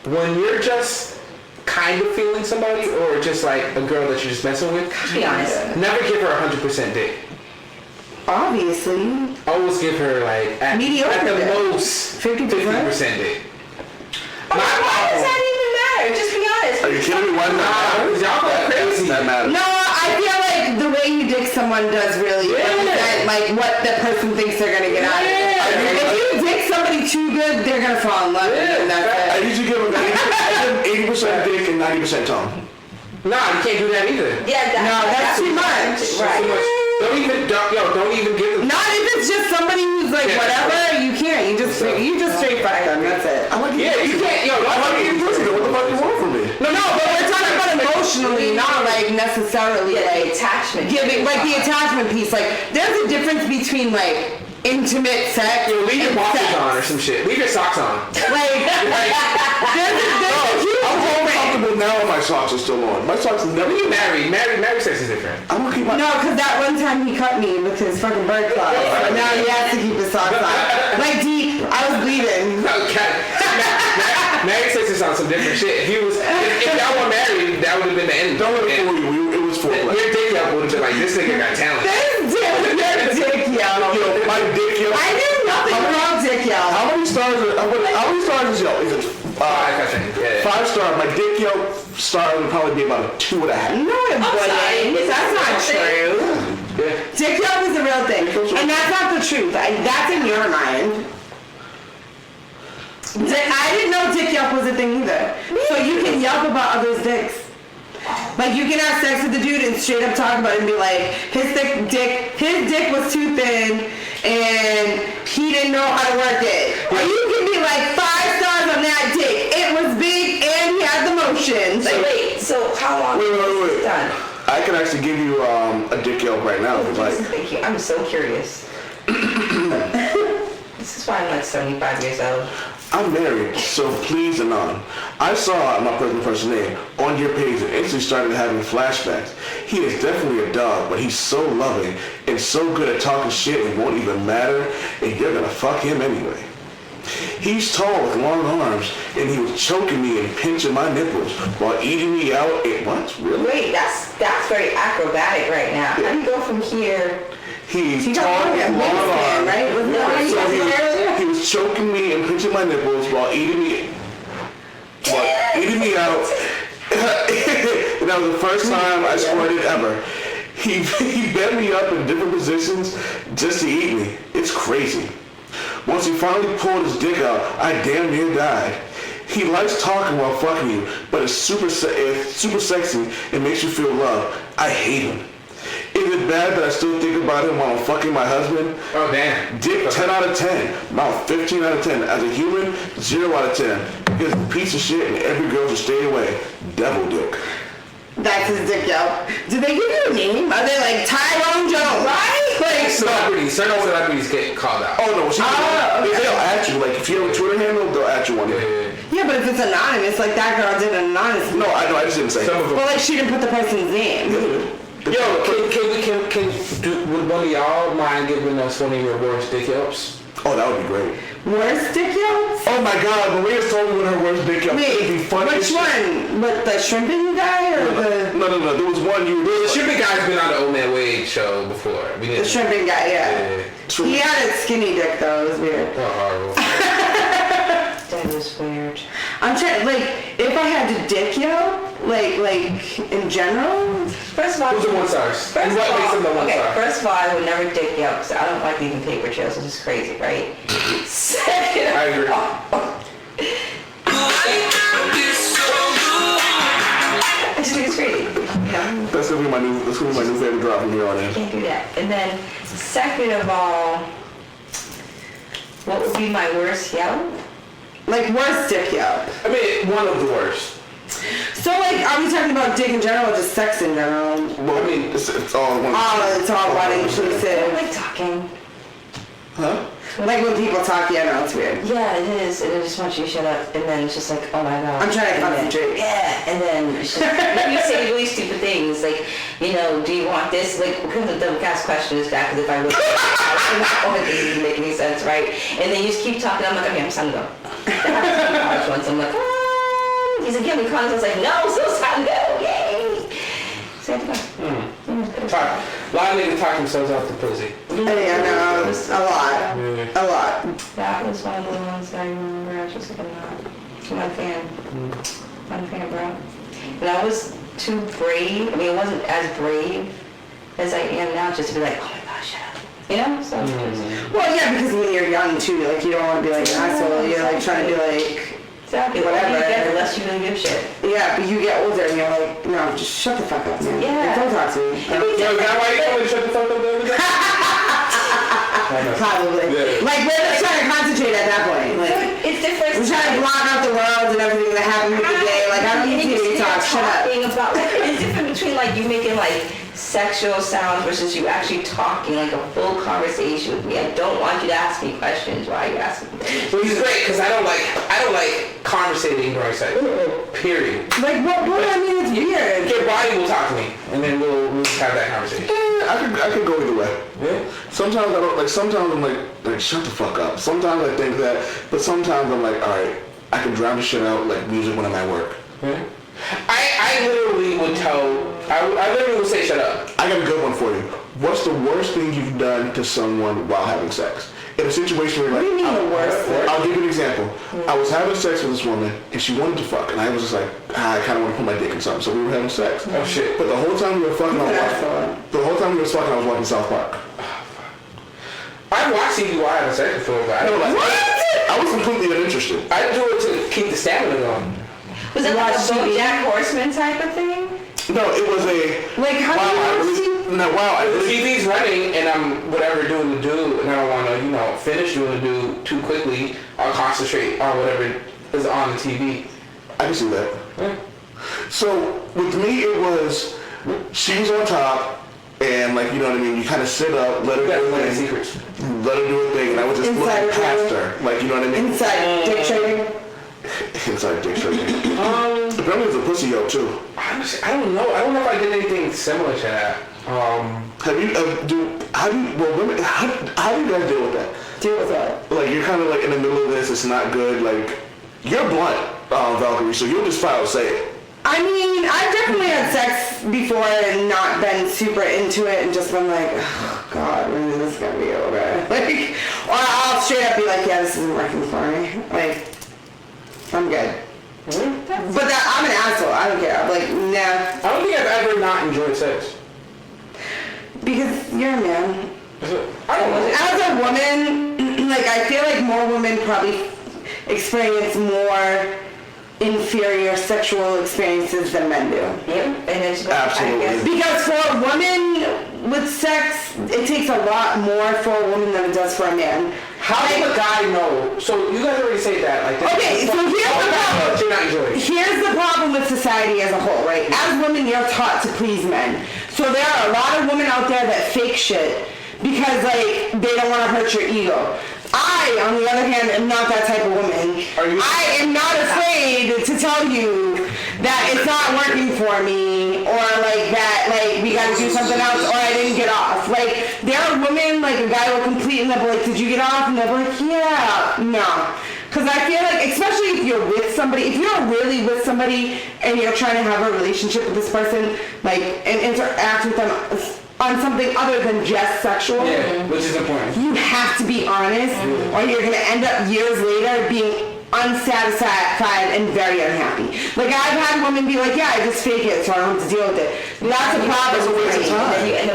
when you're just kind of feeling somebody, or just like a girl that you're just messing with, Be honest. never give her 100% dick. Obviously. Always give her like at the most 50% dick. Why does that even matter? Just be honest. Are you kidding me? Why does that matter? Y'all go crazy. That matters. No, I feel like the way you dick someone does really represent like what the person thinks they're gonna get out of it. If you dick somebody too good, they're gonna fall in love with you, and that's I it. usually give them 80% dick and 90% tongue. Nah, you can't do that either. Yeah, That's too much. Right. Don't even give them. Not if it's just somebody who's like whatever, you can't. You just straight fuck them. That's it. You can't. Yo, I want to get pussy. What the fuck do you want from me? No, but we're talking about emotionally, not like necessarily like attachment. Giving like the attachment piece. Like there's a difference between like intimate sex. Leave your and boxers sex. on or some shit. Leave your socks on. Like there's a huge I'm more difference. comfortable now when my socks are still on. My socks are never. When you married sex is different. I'm gonna keep my. No, because that one time he cut me with his fucking bird claws. So now he has to keep his socks on. Like deep, I was bleeding. Okay. Married sex is on some different shit. If y'all were married, that would have been the end. Don't let me fool you. It was foreplay. Your dick up would have been like, this nigga got talent. This dick, yo. Yo, my dick, yo. I knew nothing about dick, yo. How many stars is yo? Is it 5? 5 stars. My dick, yo, star would probably be about a 2.5. No, it wouldn't. That's not true. Dick yelp is a real thing. And that's not the truth. That's in your mind. I didn't know dick yelp was a thing either. So you can yelp about others' dicks. Like you can have sex with the dude and straight up talk about it and be like, his dick was too thin and he didn't know how to work it. Or you can be like 5 stars on that dick. It was big and he had the motions. So wait, so how long is this done? I can actually give you a dick yelp right now if you'd like. Thank you. I'm so curious. This is why I'm like 75 years old. I'm married, so please and on. I saw my present person name on your page and instantly started having flashbacks. He is definitely a dog, but he's so loving and so good at talking shit it won't even matter, and you're gonna fuck him anyway. He's tall with long arms, and he was choking me and pinching my nipples while eating me out. What? Really? Wait, that's very acrobatic right now. How do you go from here? He's tall with long arms. Right? So he was choking me and pinching my nipples while eating me out. And that was the first time I squirted ever. He bent me up in different positions just to eat me. It's crazy. Once he finally pulled his dick out, I damn near died. He likes talking while fucking you, but it's super sexy and makes you feel loved. I hate him. Is it bad that I still think about him while I'm fucking my husband? Oh, damn. Dick 10 out of 10. Mouth 15 out of 10. As a human, 0 out of 10. He's a piece of shit and every girl should stay away. Devil dick. That's his dick yelp. Did they give you a name? Are they like Tyrone Jones? Right? Like certain celebrities get called out. Oh no, they'll at you. Like if you have a Twitter handle, they'll at you one day. Yeah, but if it's anonymous, like that girl did anonymous. No, I know. I just didn't say. Some of them. Well, like she didn't put the person's name. Yo, would one of y'all mind giving us one of your worst dick yelps? Oh, that would be great. Worst dick yelps? Oh my God, Maria's told me when her worst dick yelp. Wait, It'd be funny. which one? With the shrimping guy or the? No. There was one you. The shrimping guy's been on the Old Man Wade show before. The shrimping guy, yeah. He had a skinny dick though. It was weird. Oh, horrible. That was weird. I'm trying, like, if I had to dick yelp, like in general. First of all, who's the 1 stars? First what makes them the 1 star? First of all, I would never dick yelp because I don't like leaving paper trails. It's just crazy, right? Second, I agree. I just think it's crazy. You know? That's gonna be my new favorite drop from here on in. Can't do that. And then, second of all, what would be my worst yelp? Like worst dick yelp. I mean, one of the worst. So like, are we talking about dick in general or just sex in general? Well, I mean, it's all one. Oh, it's all body I inclusive. like talking. Huh? Like when people talk, yeah, no, it's weird. Yeah, it is. And I just want you to shut up. And then it's just like, oh my God. I'm trying to concentrate. Yeah. And then it's just, you say really stupid things. Like, you know, do you want this? Like, because the cast question is that, because if I look at it, it doesn't make any sense, right? And then you just keep talking. I'm like, okay, I'm time to go. That happens to me college once. I'm like, he's like, give me condoms. I was like, no, so it's time to go. Yay. So I have to go. Talk. A lot of niggas talk themselves off the pussy. Yeah, no, a lot. A lot. That was one of the ones that I remember. I was just like, I'm not a fan. Not a fan, bro. And I was too brave. I mean, it wasn't as brave as I am now, just to be like, oh my gosh, shut up. You know? So Well, yeah, because when you're young too, like you don't want to be like an asshole. You're like trying to be like. exactly. Whatever. The older you get, the less you really give a shit. Yeah, but you get older and you're like, no, just shut the fuck up, man. Yeah. Like, don't talk to me. Yo, is that why you told me to shut the fuck up the other day? Probably. Yeah. Like, we're just trying to concentrate at that point. Like, It's different. we're trying to block out the world and everything that happened with the day. Like, I don't need to hear you talk. Shut up. About, it's different between like you making like sexual sounds versus you actually talking like a full conversation with me. I don't want you to ask me questions. Why are you asking me? Which is great, because I don't like conversating during sex. Period. Like, what? I mean, it's weird. Your body will talk to me, and then we'll have that conversation. I could go either way. Yeah. Sometimes I don't like. Sometimes I'm like shut the fuck up. Sometimes I think that, but sometimes I'm like, all right, I can drown the shit out like music when I'm at work. Yeah. I literally would I literally would say shut up. I got a good one for you. What's the worst thing you've done to someone while having sex? In a situation where What do you mean the worst? I'll give you an example. I was having sex with this woman and she wanted to fuck, and I was just like, I kind of want to put my dick in something, so we were having sex. Oh shit. But the whole time we were fucking, I was watching South Park. I watched TV while I had sex before, but I was completely uninterested. I do it to keep the stamina going. Was it like a BoJack Horseman type of thing? No, it was a Like, how do you watch TV? No, wow. The TV's running and I'm whatever doing the do, and I don't want to, finish doing the do too quickly. I'll concentrate on whatever is on the TV. I can see that. Yeah. So with me, it was she was on top, and like, you know what I mean. You kind of sit up, let her do her thing, secrets. let her do her thing, and I was just Inside looking past her, like, you know what I mean. Inside dick trading? Inside dick trading. Apparently, it's a pussy yoke too. Honestly, I don't know. I don't know if I did anything similar to that. How do you guys deal with that? Deal with what? Like, you're kind of like in the middle of this. It's not good. Like, you're blunt, Valkyrie, so you'll just flat out say it. I mean, I've definitely had sex before and not been super into it and just been like, oh God, when is this gonna be over? Like, or I'll straight up be like, yeah, this isn't working for me. Like, I'm good. Mm-hmm. But I'm an asshole. I don't care. I'm like, nah. I don't think I've ever not enjoyed sex. Because you're a man. I don't know. As a woman, like, I feel like more women probably experience more inferior sexual experiences than men do. Yep. And it's Absolutely. Because for a woman with sex, it takes a lot more for a woman than it does for a man. How does a guy know? So you guys already say that. Like, Okay, so here's the problem. You're not enjoying it. Here's the problem with society as a whole, right? As women, you're taught to please men. So there are a lot of women out there that fake shit because, like, they don't want to hurt your ego. I, on the other hand, am not that type of woman. I am not afraid to tell you that it's not working for me, or like that, like, we gotta do something else, or I didn't get off. Like, there are women, like, a guy will complete and they'll be like, did you get off? And they'll be like, yeah, no. Because I feel like, especially if you're with somebody, if you're really with somebody and you're trying to have a relationship with this person, like, and interact with them on something other than just sexual. Yeah, which is important. You have to be honest, or you're gonna end up years later being unsatisfied and very unhappy. Like, I've had women be like, yeah, I just fake it so I don't have to deal with it. That's a problem.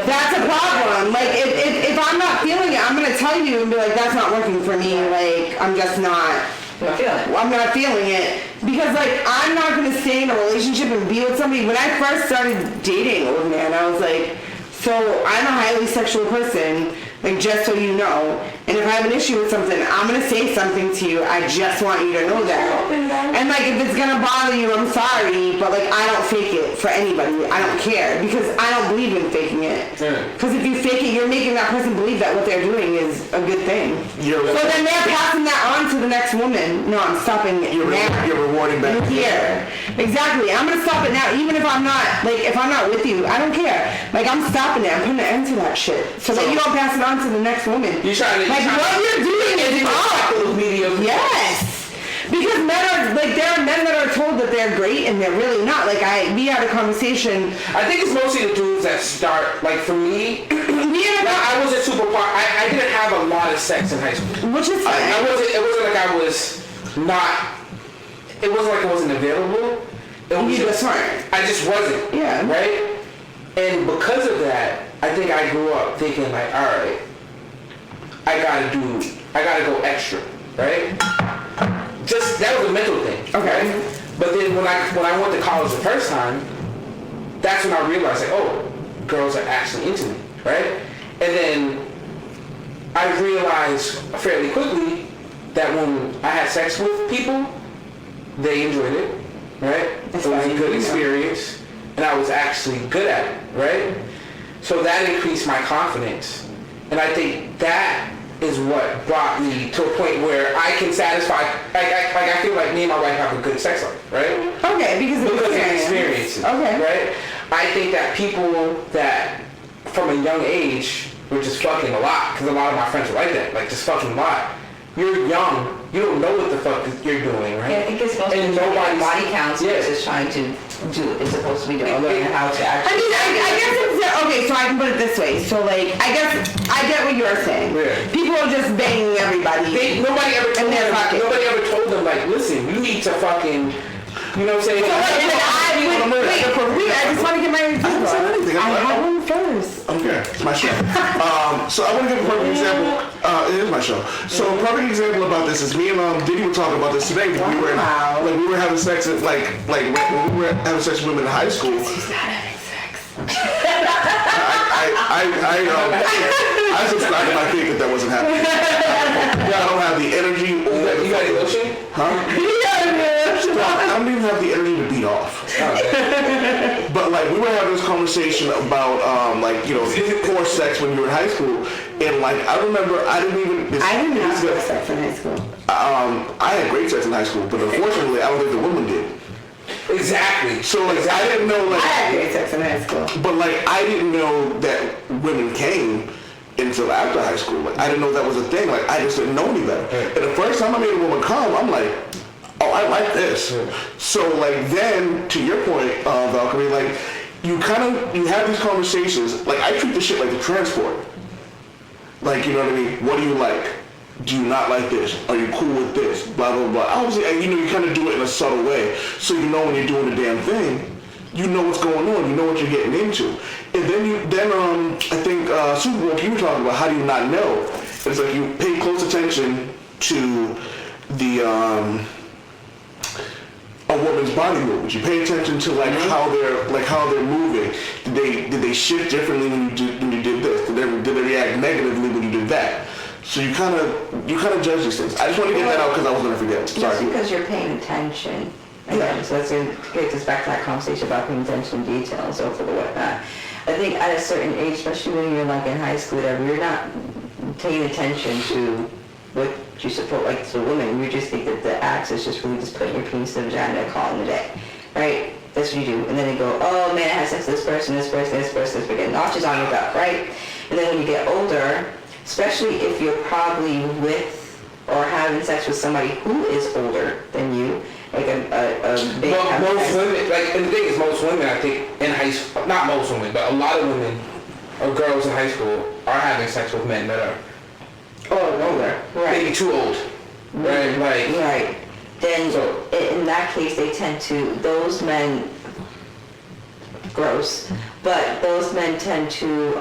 That's a problem. Like, if I'm not feeling it, I'm gonna tell you and be like, that's not working for me. Like, I'm just not. I'm not feeling it. Because, like, I'm not gonna stay in a relationship and be with somebody. When I first started dating old man, I was like, so I'm a highly sexual person, like, just so you know, And if I have an issue with something, I'm gonna say something to you. I just want you to know that. And like, if it's gonna bother you, I'm sorry, but like, I don't fake it for anybody. I don't care because I don't believe in faking it. Because if you fake it, you're making that person believe that what they're doing is a good thing. So then they're passing that on to the next woman. No, I'm stopping it now. You're rewarding back. Here. Exactly. I'm gonna stop it now, even if I'm not if I'm not with you. I don't care. Like, I'm stopping it. I'm putting an end to that shit. So that you don't pass it on to the next woman. You're trying to. Like, what you're doing is wrong. Yes. Because men are, like, there are men that are told that they're great and they're really not. Like, we had a conversation. I think it's mostly the dudes that start, like, for me, I wasn't super, I didn't have a lot of sex in high school. Which is fine. It wasn't like I was not, it wasn't like it wasn't available. It was just, I just wasn't. Yeah. Right? And because of that, I think I grew up thinking, like, alright, I gotta go extra, right? Just, that was a mental thing. Okay. Right? But then when I went to college the first time, that's when I realized, like, oh, girls are actually into me, right? And then I realized fairly quickly that when I had sex with people, they enjoyed it, right? It was a good experience, and I was actually good at it, right? So that increased my confidence, and I think that is what brought me to a point where I can satisfy, I feel like me and my wife have a good sex life, right? Okay, because of experiences. Okay. Right? I think that people that, from a young age, were just fucking a lot, because a lot of my friends were like that, like just fucking a lot. You're young, you don't know what the fuck you're doing, right? Yeah, I think it's supposed to be body counts versus trying to do it's supposed to be doing learning how to actually. I mean, I guess it's okay. So I can put it this way. So like, I guess I get what you're saying. Yeah. People are just banging everybody. Nobody ever told them, like, listen, you need to fucking, you know what I'm saying? I just want to get my review. I had one first. Okay, it's my show. So I want to give a perfect example. It is my show. So a perfect example about this is me and Diddy were talking about this today. When we were having sex at when we were having sex with women in high school. She's not having sex. I subscribe to my thing that wasn't happening. I don't have the energy. You got any lotion? Huh? I don't even have the energy to beat off. But like, we were having this conversation about poor sex when you were in high school, and like, I remember I didn't have good sex in high school. I had great sex in high school, but unfortunately, I don't think the women did. Exactly. So like, I didn't know, like, I had great sex in high school, but like, I didn't know that women came until after high school. Like, I didn't know that was a thing. Like, I just didn't know any better. And the first time I made a woman come, I'm like, oh, I like this. So like, then to your point, Valkyrie, like, you have these conversations. Like, I treat this shit like the transport. Like, you know what I mean? What do you like? Do you not like this? Are you cool with this? Blah, blah, blah. Obviously, and, you kind of do it in a subtle way. So you know when you're doing the damn thing, you know what's going on. You know what you're getting into. And then I think, Supa Woke, you were talking about how do you not know? And it's like you pay close attention to the, a woman's body movement. You pay attention to how they're moving. Did they shift differently when you did this? Did they react negatively when you did that? So you kind of judge these things. I just want to get that out because I was going to forget. Sorry. Just because you're paying attention. Again, so let's get us back to that conversation about paying attention to detail and so forth and whatnot. I think at a certain age, especially when you're like in high school, whatever, you're not paying attention to what you support, like to women. You just think that the act is just really just putting your penis in the vagina and calling it a day, right? That's what you do. And then they go, oh man, I had sex with this person, getting notches on your belt, right? And then when you get older, especially if you're probably with or having sex with somebody who is older than you, like a big... Well, most women, like, and the thing is, most women, I think, in high school, not most women, but a lot of women or girls in high school are having sex with men that are older, right? Maybe too old, right? Like, right. Then, so, in that case, they tend to, those men, gross, but those men tend to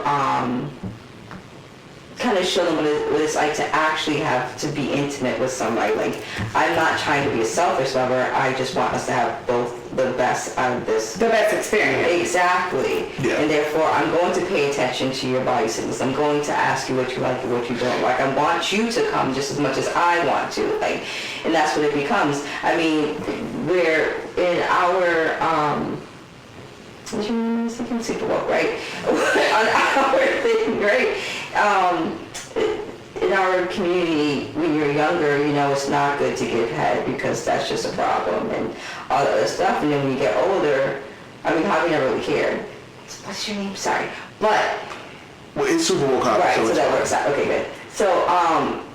kind of show them what it's like to actually have to be intimate with somebody. Like, I'm not trying to be a selfish lover. I just want us to have both the best out of this. The best experience. Exactly. Yeah. And therefore, I'm going to pay attention to your body signals. I'm going to ask you what you like and what you don't like. I want you to come just as much as I want to. Like, and that's what it becomes. I mean, we're in our, what you mean? Supa Woke, right? On our thing, right? In our community, when you're younger, you know, it's not good to give head because that's just a problem and all the other stuff. And then when you get older, I mean, Javi never really cared. What's your name? Sorry. But... Well, it's Supa Woke Javi. Right, so that works out. Okay, good. So,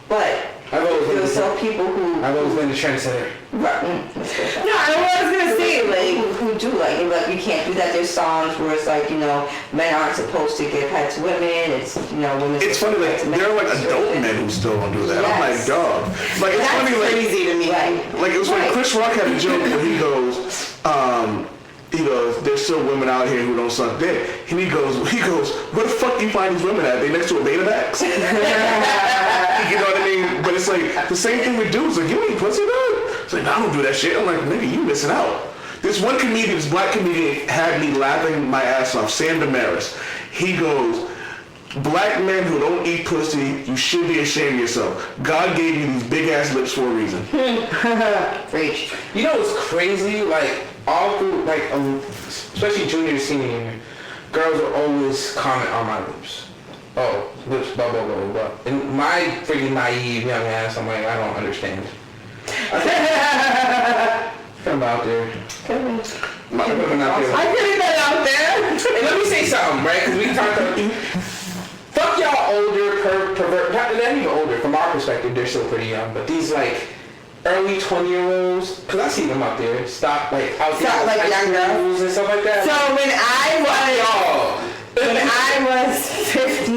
but... I've always been so people who... I've always been the trendsetter. Right. No, I was gonna say, like, who do like you can't do that. There's songs where it's like, you know, men aren't supposed to give head to women. It's, you know, women. It's funny, like there are like adult men who still don't do that. I'm like, dog. Like it's that's funny, like crazy to me. like it was when Chris Rock had a joke where he goes, there's still women out here who don't suck dick. And he goes, where the fuck do you find these women at? They next to a Betamax? You know what I mean? But it's like the same thing with dudes. Like, you ain't pussy, dog. It's like, I don't do that shit. I'm like, nigga, you missing out. This one comedian, this black comedian, had me laughing my ass off. Sam Damaris. He goes, black men who don't eat pussy, you should be ashamed of yourself. God gave you these big ass lips for a reason. Preach. You know what's crazy? Like all through, like especially junior, senior year, girls will always comment on my lips. Oh, lips, blah blah blah blah. And my freaking naive young ass, I'm like, I don't understand. I'm out there. My women out there. I couldn't get out there. And let me say something, right? Because we talked about fuck y'all older pervert. Not even older. From our perspective, they're still pretty young. But these like early 20-year-olds, because I see them out there. Stop like young girls and stuff like that. So when I was 15,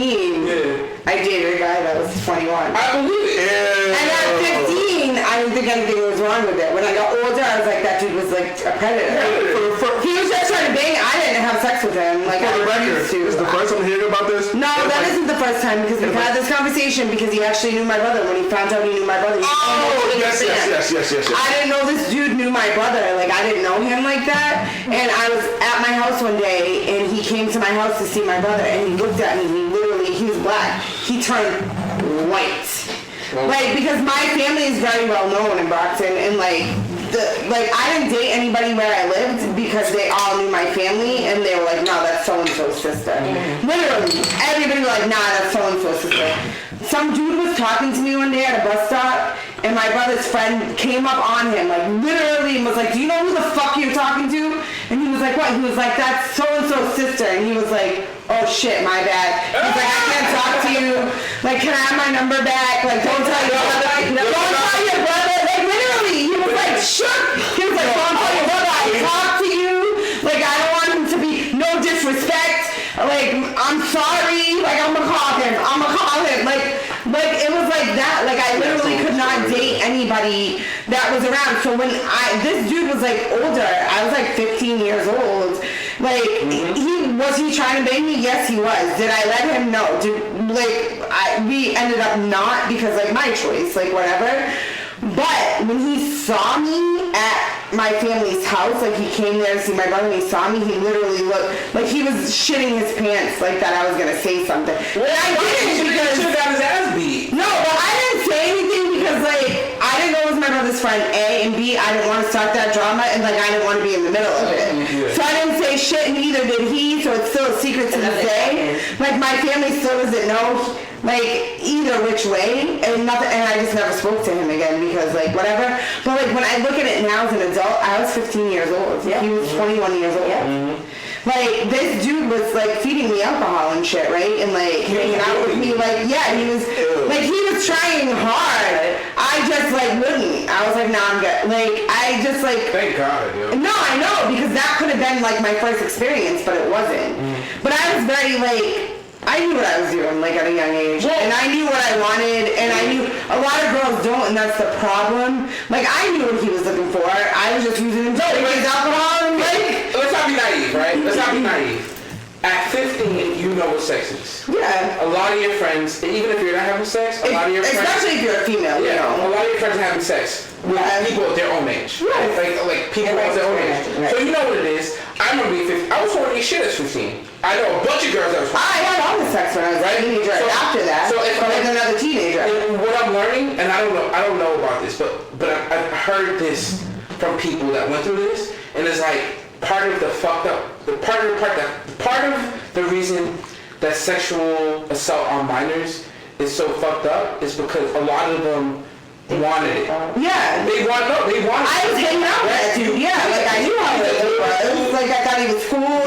I dated a guy that was 21. I believe it. And at 15, I didn't think anything was wrong with it. When I got older, I was like, that dude was like a predator. He was just trying to bang. I didn't have sex with him. Like, For the record, is the first time hearing about this? No, that isn't the first time because we've had this conversation because he actually knew my brother. When he found out he knew my brother, yes. I didn't know this dude knew my brother. Like, I didn't know him like that. And I was at my house one day, and he came to my house to see my brother, and he looked at me, and he was black. He turned white. Like, because my family is very well known in Brockton, and I didn't date anybody where I lived because they all knew my family, and they were like, no, that's so-and-so's sister. Literally, everybody was like, nah, that's so-and-so's sister. Some dude was talking to me one day at a bus stop, and my brother's friend came up on him, like, literally, and was like, do you know who the fuck you're talking to? And he was like, what? He was like, that's so-and-so's sister. And he was like, oh shit, my bad. He's like, I can't talk to you. Like, can I have my number back? Like, don't tell your brother. Don't tell your brother. Like, literally, he was like, shook. He was like, don't tell your brother I talked to you. Like, I don't want him to be, no disrespect. Like, I'm sorry. Like, I'm gonna call him. Like, it was like that. Like, I literally could not date anybody that was around. So when this dude was like older, I was like 15 years old. Like, was he trying to bang me? Yes, he was. Did I let him? No. We ended up not because, like, my choice, like, whatever. But when he saw me at my family's house, like, he came there to see my brother and he saw me, he literally looked like he was shitting his pants, like, that I was gonna say something. Well, I didn't because... He got his ass beat. No, but I didn't say anything because, like, I didn't know it was my brother's friend, A, and B, I didn't want to start that drama, and, like, I didn't want to be in the middle of it. So I didn't say shit, and neither did he, so it's still a secret to this day. Like, my family still doesn't know, like, either which way, and I just never spoke to him again because, like, whatever. But, like, when I look at it now as an adult, I was 15 years old. He was 21 years old. Like, this dude was, like, feeding me alcohol and shit, right? And, like, hanging out with me, like, yeah, he was, like, he was trying hard. I just, like, wouldn't. I was like, nah, I'm good. Like, I just, like... Thank God, yo. No, I know, because that could have been, like, my first experience, but it wasn't. But I was very, like... I knew what I was doing, like, at a young age, and I knew what I wanted, and I knew a lot of girls don't, and that's the problem. Like, I knew what he was looking for. I was just using him to drink his alcohol, and, like... Let's not be naive, right? Let's not be naive. At 15, you know what sex is. Yeah. A lot of your friends, even if you're not having sex, a lot of your friends... Especially if you're a female, yeah, you know. a lot of your friends are having sex with people of their own age. Right. Like people of their own age. Right. So you know what it is. I remember being 15. I was horny as shit at 15. I know a bunch of girls that was horny. I had all the sex when I was a teenager. So, after that, so if with another teenager. What I'm learning, and I don't know about this, but I've heard this from people that went through this, and it's like part of the reason that sexual assault on minors is so fucked up is because a lot of them wanted it. Yeah. They wanted it. I was hanging out with that dude. Yeah, like I knew how it was. Like I thought he was cool.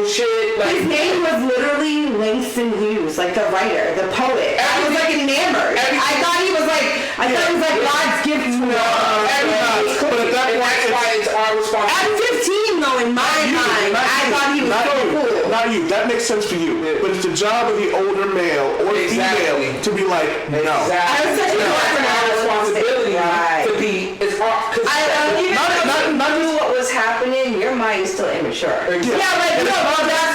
Shit. Like, his name was literally Langston Hughes, like the writer, the poet. I was like enamored. I thought he was like God's gift to me. But at that point, that's why it's our responsibility. At 15, though, in my mind, I thought he was so cool. Not you. That makes sense for you. But it's the job of the older male or female to be like, no. I was such a our responsibility to be. It's our. Even though you knew what was happening, your mind is still immature. Yeah, like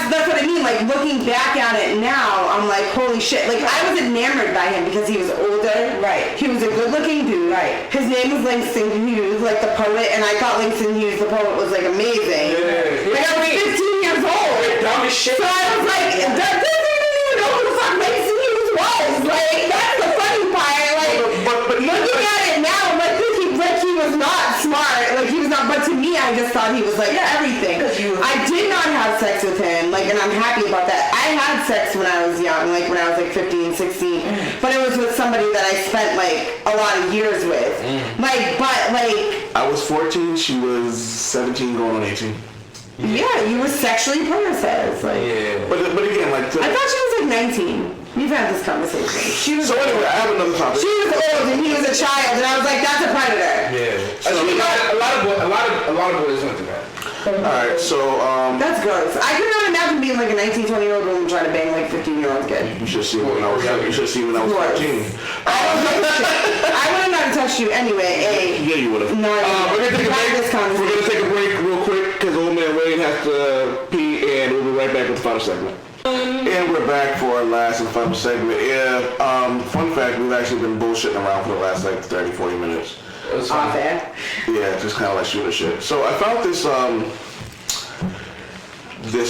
that's what I mean. Like looking back at it now, I'm like, holy shit. Like I was enamored by him because he was older. Right. He was a good-looking dude. Right. His name was Langston Hughes, like the poet, and I thought Langston Hughes, the poet, was like amazing. Yeah. Like I was 15 years old. Dumb as shit. So I was like, this dude didn't even know who the fuck Langston Hughes was. Like that's the funny part. Like But looking at it now, I'm like, he was not smart. Like he was not. But to me, I just thought he was like everything. I did not have sex with him. Like, and I'm happy about that. I had sex when I was young, like when I was like 15, 16. But it was with somebody that I spent like a lot of years with. I was 14. She was 17, going on 18. Yeah, you were sexually processed. Like, But again, like. I thought she was like 19. We've had this conversation. So anyway, I have another topic. She was old and he was a child, and I was like, that's a predator. Yeah. So a lot of boys went through that. Alright, so that's gross. I could not imagine being like a 19, 20-year-old woman trying to bang like 15-year-old kid. You should have seen when I was 14. I would have not touched you anyway. Yeah, you would have. No, we're gonna take a break. We're gonna take a break real quick because old man Wayne has to pee, and we'll be right back with the final segment. And we're back for our last and final segment. Fun fact, we've actually been bullshitting around for the last like 30, 40 minutes. It was fun. Yeah, just kind of like shooting shit. So I found this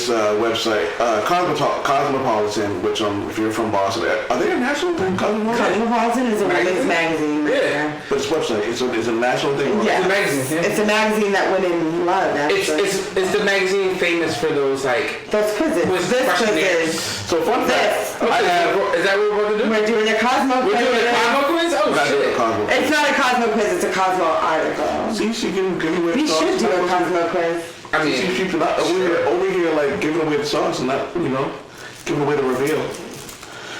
website, Cosmopolitan, which if you're from Boston, are they a national thing? Cosmopolitan is a women's magazine. Yeah. But it's a website. It's a national thing. Yeah. It's a magazine. Yeah. It's a magazine that women love. It's the magazine famous for those like those quizzes. Questionnaires. So fun fact. Is that what we're going to do? We're doing a Cosmo quiz. We're doing a Cosmo quiz? Oh shit. It's not a Cosmo quiz. It's a Cosmo article. See, she can give away the sauce. We should do a Cosmo quiz. I mean, she's not over here like giving away the sauce and not, giving away the reveal.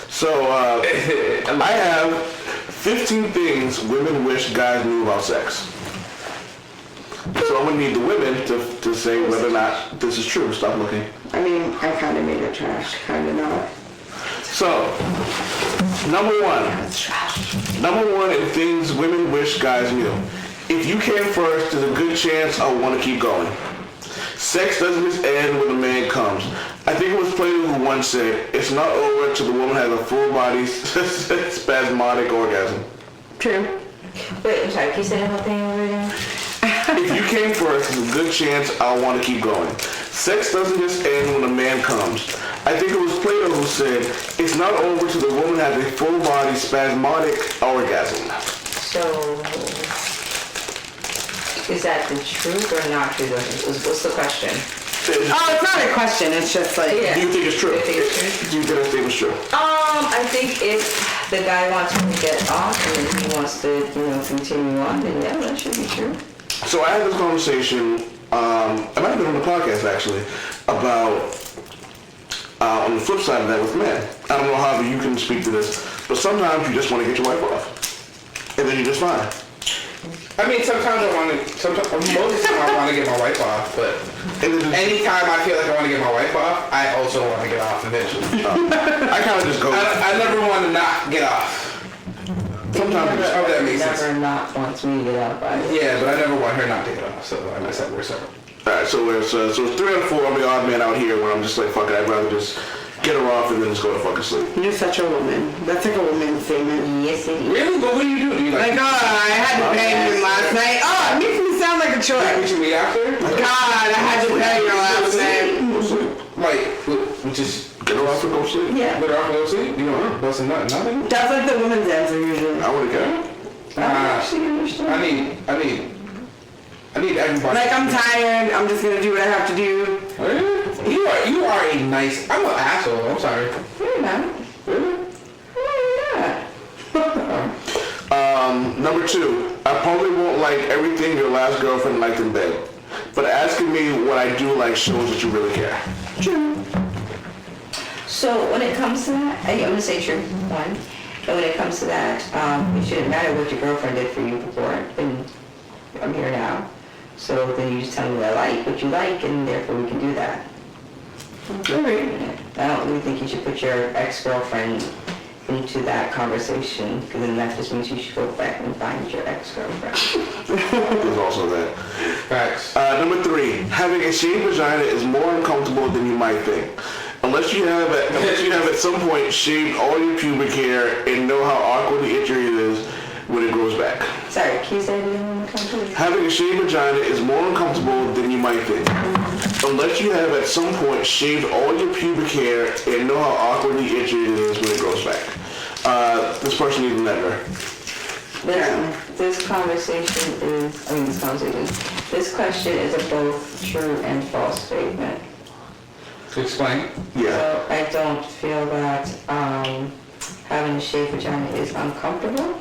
So, I have 15 things women wish guys knew about sex. So I'm gonna need the women to say whether or not this is true. Stop looking. I mean, I kind of made it trash, kind of not. So, number one in things women wish guys knew. If you came first, there's a good chance I'll want to keep going. Sex doesn't just end when the man comes. I think it was Plato who once said, it's not over till the woman has a full body spasmodic orgasm. True. Wait, I'm sorry, can you say that whole thing over again? If you came first, there's a good chance I'll want to keep going. Sex doesn't just end when the man comes. I think it was Plato who said, it's not over till the woman has a full body spasmodic orgasm. So, is that the truth or not true? What's the question? Oh, it's not a question. It's just like, Do you think it's true? Do you think it's true? Do you think it's true? I think if the guy wants to get off and he wants to, continue on, then yeah, that should be true. So I had this conversation, I might have been on the podcast actually, about on the flip side of that with men. I don't know how you can speak to this, but sometimes you just want to get your wife off. And then you're just fine. I mean, most of the time I want to get my wife off, but anytime I feel like I want to get my wife off, I also want to get off eventually. I kind of just go. I never want to not get off. Sometimes that makes sense. Never not wants me to get off. Yeah, but I never want her not to get off, so I guess that works out. Alright, so it's 3 out of 4. I'm the odd man out here when I'm just like, fuck it, I'd rather just get her off and then just go to fucking sleep. You're such a woman. That's like a woman statement. Yes, it is. Really? But what do you do? Do you Like, I had to bang you last night. Oh, it makes me sound like a choice. Would you meet after? God, I had to bang you last night. Like, just Get her off and go sleep. Yeah. get her off and go sleep? You know, busting nut, nothing? That's like the woman's answer usually. I wouldn't care. I need everybody. Like, I'm tired. I'm just gonna do what I have to do. Really? You are a nice. I'm an asshole. I'm sorry. You're not. Really? Number 2, I probably won't like everything your last girlfriend liked in bed, but asking me what I do like shows that you really care. So when it comes to that, I'm going to say true, one. And when it comes to that, it shouldn't matter what your girlfriend did for you before. And I'm here now. So then you just tell me what I like, what you like, and therefore we can do that. Alright. I don't really think you should put your ex-girlfriend into that conversation, because then that just means you should go back and find your ex-girlfriend. There's also that. Facts. Number 3, having a shaved vagina is more uncomfortable than you might think. Unless you have at some point shaved all your pubic hair and know how awkwardly itchy it is when it grows back. Sorry, can you say it again one more time, please? Having a shaved vagina is more uncomfortable than you might think. Unless you have at some point shaved all your pubic hair and know how awkwardly itchy it is when it grows back. This person needs an editor. This question is a both true and false statement. Explain. Yeah. So I don't feel that having a shaved vagina is uncomfortable,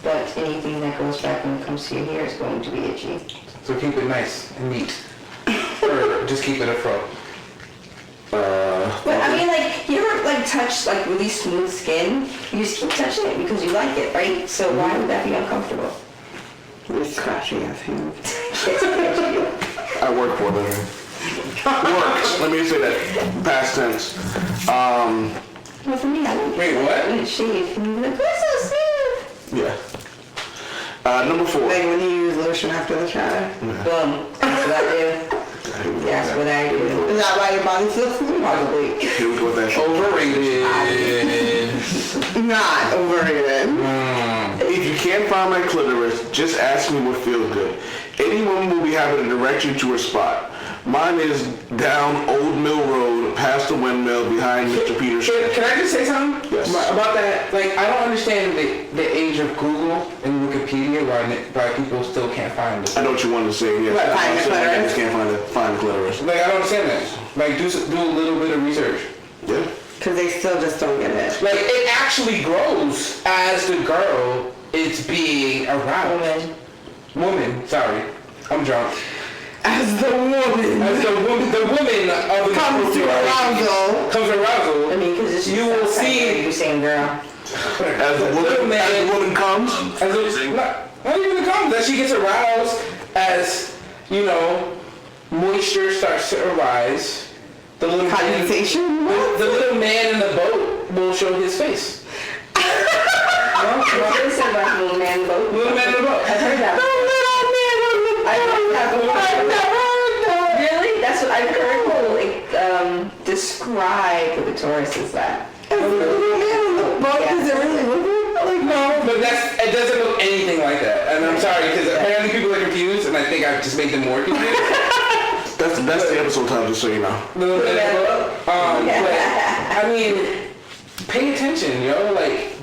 but anything that goes back when it comes to your hair is going to be itchy. So keep it nice and neat. Or just keep it a fro. But I mean, like, you ever like touch like really smooth skin? You just keep touching it because you like it, right? So why would that be uncomfortable? You're scratching at him. I work for them. Works. Let me say that. Past tense. Well, for me, I like Wait, what? when it's shaved. And you're like, what's so smooth? Yeah. Number 4. Like when you use lotion after the shower. Boom. That's what I do. That's what I do. Is that why your body feels smooth? Probably. Here we go with that. Overrated. Not overrated. If you can't find my clitoris, just ask me what feels good. Any woman will be happy to direct you to her spot. Mine is down Old Mill Road, past the windmill, behind Mr. Peter's. Can I just say something? Yes. About that? Like, I don't understand the age of Google and Wikipedia why people still can't find it. I know what you wanted to say. Yes. What, find the clitoris? I just can't find the clitoris. Like, I don't understand that. Like, do a little bit of research. Yeah. Because they still just don't get it. Like, it actually grows as the girl is being aroused. Woman, sorry. I'm drunk. As the woman. As the woman of the Comes to arousal. Comes to arousal. I mean, because it's You will see. you saying girl. As the woman comes. Not even the comes. As she gets aroused, as, you know, moisture starts to arise, the little Condensation? Man, the little man in the boat will show his face. What is it about little man in the boat? Little man in the boat. I've heard that. I've never heard that. Really? That's what I've heard people like describe the clitoris as that. Little man in the boat? Does it really look like No, but it doesn't look anything like that. And I'm sorry, because apparently people are confused, and I think I've just made them more confused. That's the episode time, just so you know. Little man in the boat. But, I mean, pay attention, yo. Like,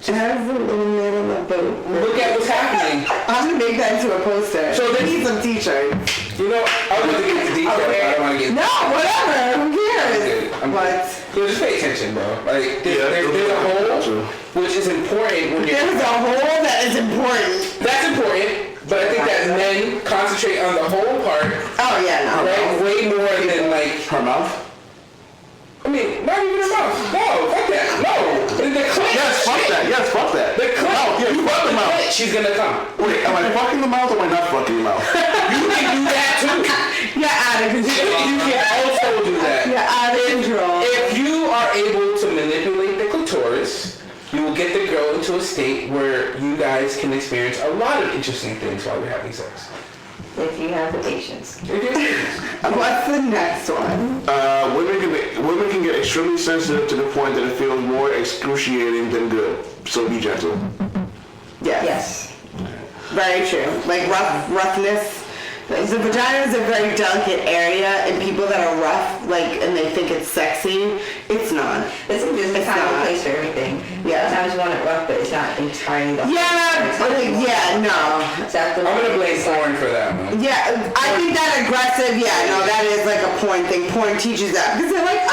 As the little man in the boat. look at what's happening. I'm gonna make that into a poster. So they need some t-shirts. You know, I was going to get into detail, but I don't want to get. No, whatever. Who cares? I'm But Yo, just pay attention, bro. Like, there's a hole which is important when you're. there's a hole that is important. That's important, but I think that men concentrate on the whole part. Oh yeah, no. Right? Way more than like Her mouth? I mean, not even her mouth. No, fuck that. No. The clit. Yes, fuck that. Yes, fuck that. The clit. No, yeah, You fuck fuck the the mouth. clit, she's gonna come. Wait, am I fucking the mouth or am I not fucking the mouth? You can do that too. You're out of control. You can also do that. You're out of control. If you are able to manipulate the clitoris, you will get the girl into a state where you guys can experience a lot of interesting things while you're having sex. If you have the patience. What's the next one? Women can get extremely sensitive to the point that it feels more excruciating than good. So be gentle. Yes. Very true. Like roughness. The vagina is a very delicate area, and people that are rough, like, and they think it's sexy, it's not. There's a time and place for everything. Yeah. Sometimes you want it rough, but it's not entirely the no. I'm gonna blame porn for that one. Yeah, I think that aggressive, that is like a porn thing. Porn teaches that. Because they're like,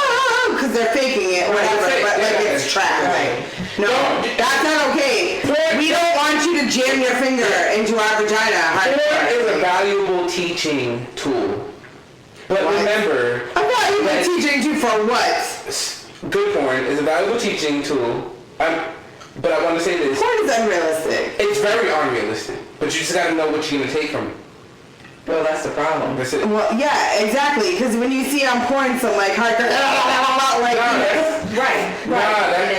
because they're faking it, whatever, but like it's trash. Right. No, that's not okay. We don't want you to jam your finger into our vagina. Porn is a valuable teaching tool. But remember... A valuable teaching tool for what? Good porn is a valuable teaching tool. But I want to say this. Porn is unrealistic. It's very unrealistic. But you just gotta know what you're gonna take from it. Well, that's the problem. That's it. Well, yeah, exactly. Because when you see on porn some like hardcore, like, right.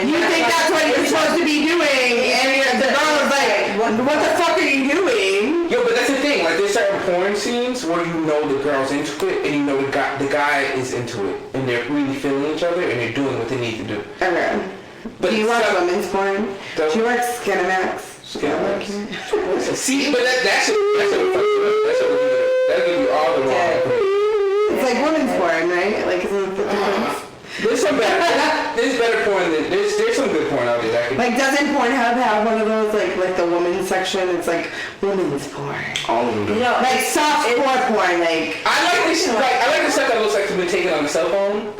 You think that's what you're supposed to be doing, and the girl is like, what the fuck are you doing? Yo, but that's the thing. Like, there's certain porn scenes where you know the girl's into it, and you know the guy is into it, and they're really feeling each other, and they're doing what they need to do. Okay. But do you watch women's porn? Do you watch Skinamax? See, but that'll give you all the wrong. It's like women's porn, right? Like, isn't the difference? There's some better porn than there's some good porn out there. That can, like, doesn't Pornhub have one of those like the women's section? It's like women's porn. All of them do. Like soft porn. Like I like the stuff that looks like it's been taken on the cell phone.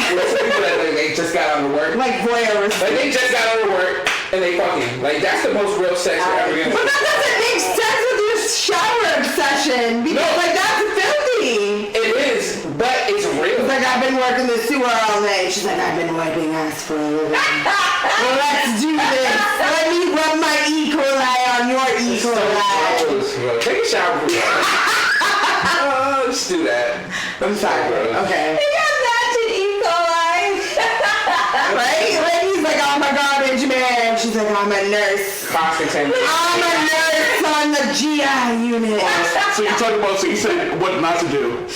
Some people that they just got out of work. Like voyeuristic. Like they just got out of work and they fucking like that's the most real sex you're ever gonna. But that doesn't make sense with your shower obsession because like that's filthy. It is, but it's real. It's like I've been working the sewer all day. She's like I've been wiping ass for a living. Well, let's do this. Let me rub my E. coli on your E. coli. Take a shower. Let's do that. I'm sorry. Okay. Right? Like he's like, I'm a garbage man. She's like, I'm a nurse. I'm a nurse on the GI unit. So you're talking about, so you said what not to do.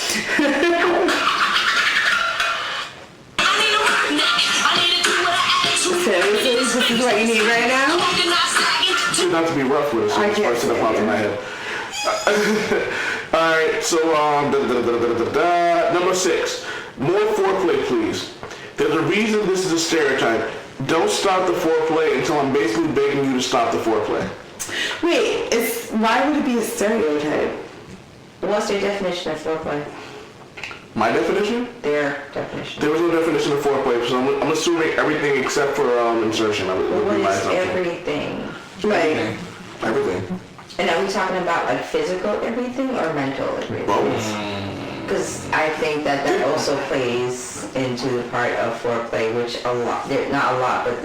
Seriously? This is what you need right now? Not to be rough with it, so it's first in the top of my head. Alright, so number 6. More foreplay, please. There's a reason this is a stereotype. Don't stop the foreplay until I'm basically begging you to stop the foreplay. Wait, why would it be a stereotype? What's your definition of foreplay? My definition? Their definition. There was no definition of foreplay, so I'm assuming everything except for insertion. What is everything? Like everything. And are we talking about like physical everything or mental everything? Both. Because I think that also plays into the part of foreplay, which not a lot, but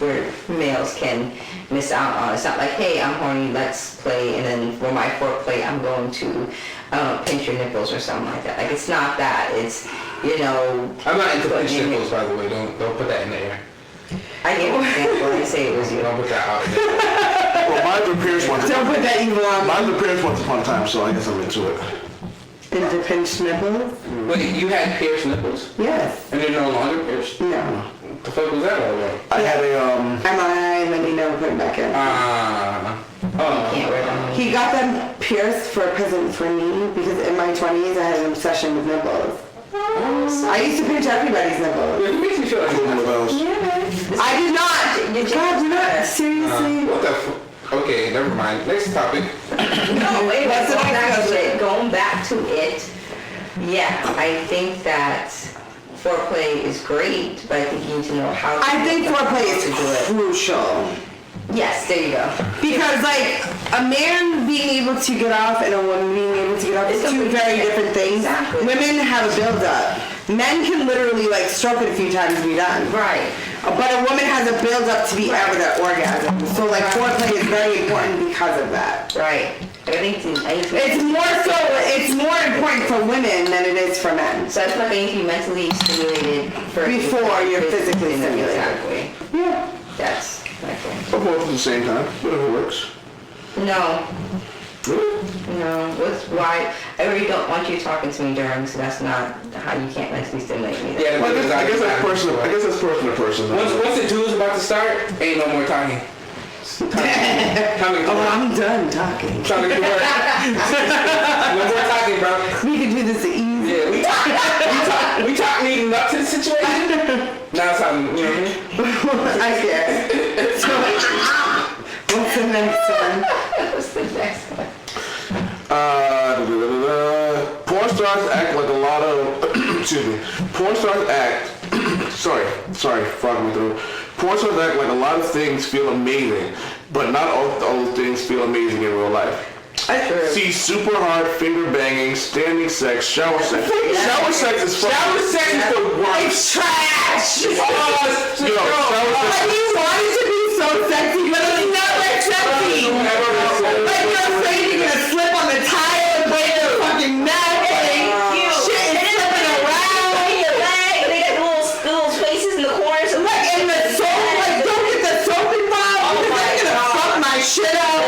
where males can miss out on. It's not like, hey, I'm horny, let's play, and then for my foreplay, I'm going to pinch your nipples or something like that. Like, it's not that. It's, I'm not into pinch nipples, by the way. Don't put that in the air. I gave an example. I say it was you. Don't put that out there. Well, mine's appearance once. Don't put that evil on. Mine's appearance once upon a time, so I guess I'm into it. Into pinched nipples? Wait, you had pierced nipples? Yes. And they're no longer pierced? No. What the fuck was that all about? I had a MRI, and then he never put it back in. Can't wear them. He got them pierced for me because in my 20s I had an obsession with nipples. I used to pinch everybody's nipples. It makes me feel like one of those. I did not. God, do not. Seriously. What the fuck? Okay, never mind. Next topic. No, anyway, going back to it, yeah, I think that foreplay is great, but I think you need to know how to I think foreplay is do it. crucial. Yes, there you go. Because like a man being able to get off and a woman being able to get off is two very different things. Exactly. Women have a build-up. Men can literally like stroke it a few times and be done. Right. But a woman has a build-up to be able to orgasm. So like foreplay is very important because of that. Right. It's more important for women than it is for men. So I feel like I need to be mentally stimulated before you're physically stimulated. Exactly. Yeah. That's my thing. Or both at the same time, whatever works. No. No, why? I really don't want you talking to me during, so that's not how you can't actually stimulate me. Yeah, Well, I guess that's personal. I guess that's person to person. Once the dude's about to start, ain't no more talking. I'm done talking. Time to get to work. No more talking, bro. We can do this easy. Yeah, we talk leading up to the situation. Now it's time, you know what I mean? I guess. So, what's the next one? What's the next one? Porn stars act like a lot of. Excuse me. Porn stars act. sorry, frog me through. Porn stars act like a lot of things feel amazing, but not all things feel amazing in real life. See super hard finger banging, standing sex, shower sex. Shower sex is fucking. Shower sex is the worst. It's trash! Shower sex. You want it to be so sexy, but it's never sexy! Like you're afraid you're gonna slip on the tile and break your fucking neck and shit is slipping around. They got little spaces in the corners. Like in the soap, like don't get the soap involved because it's gonna fuck my shit up.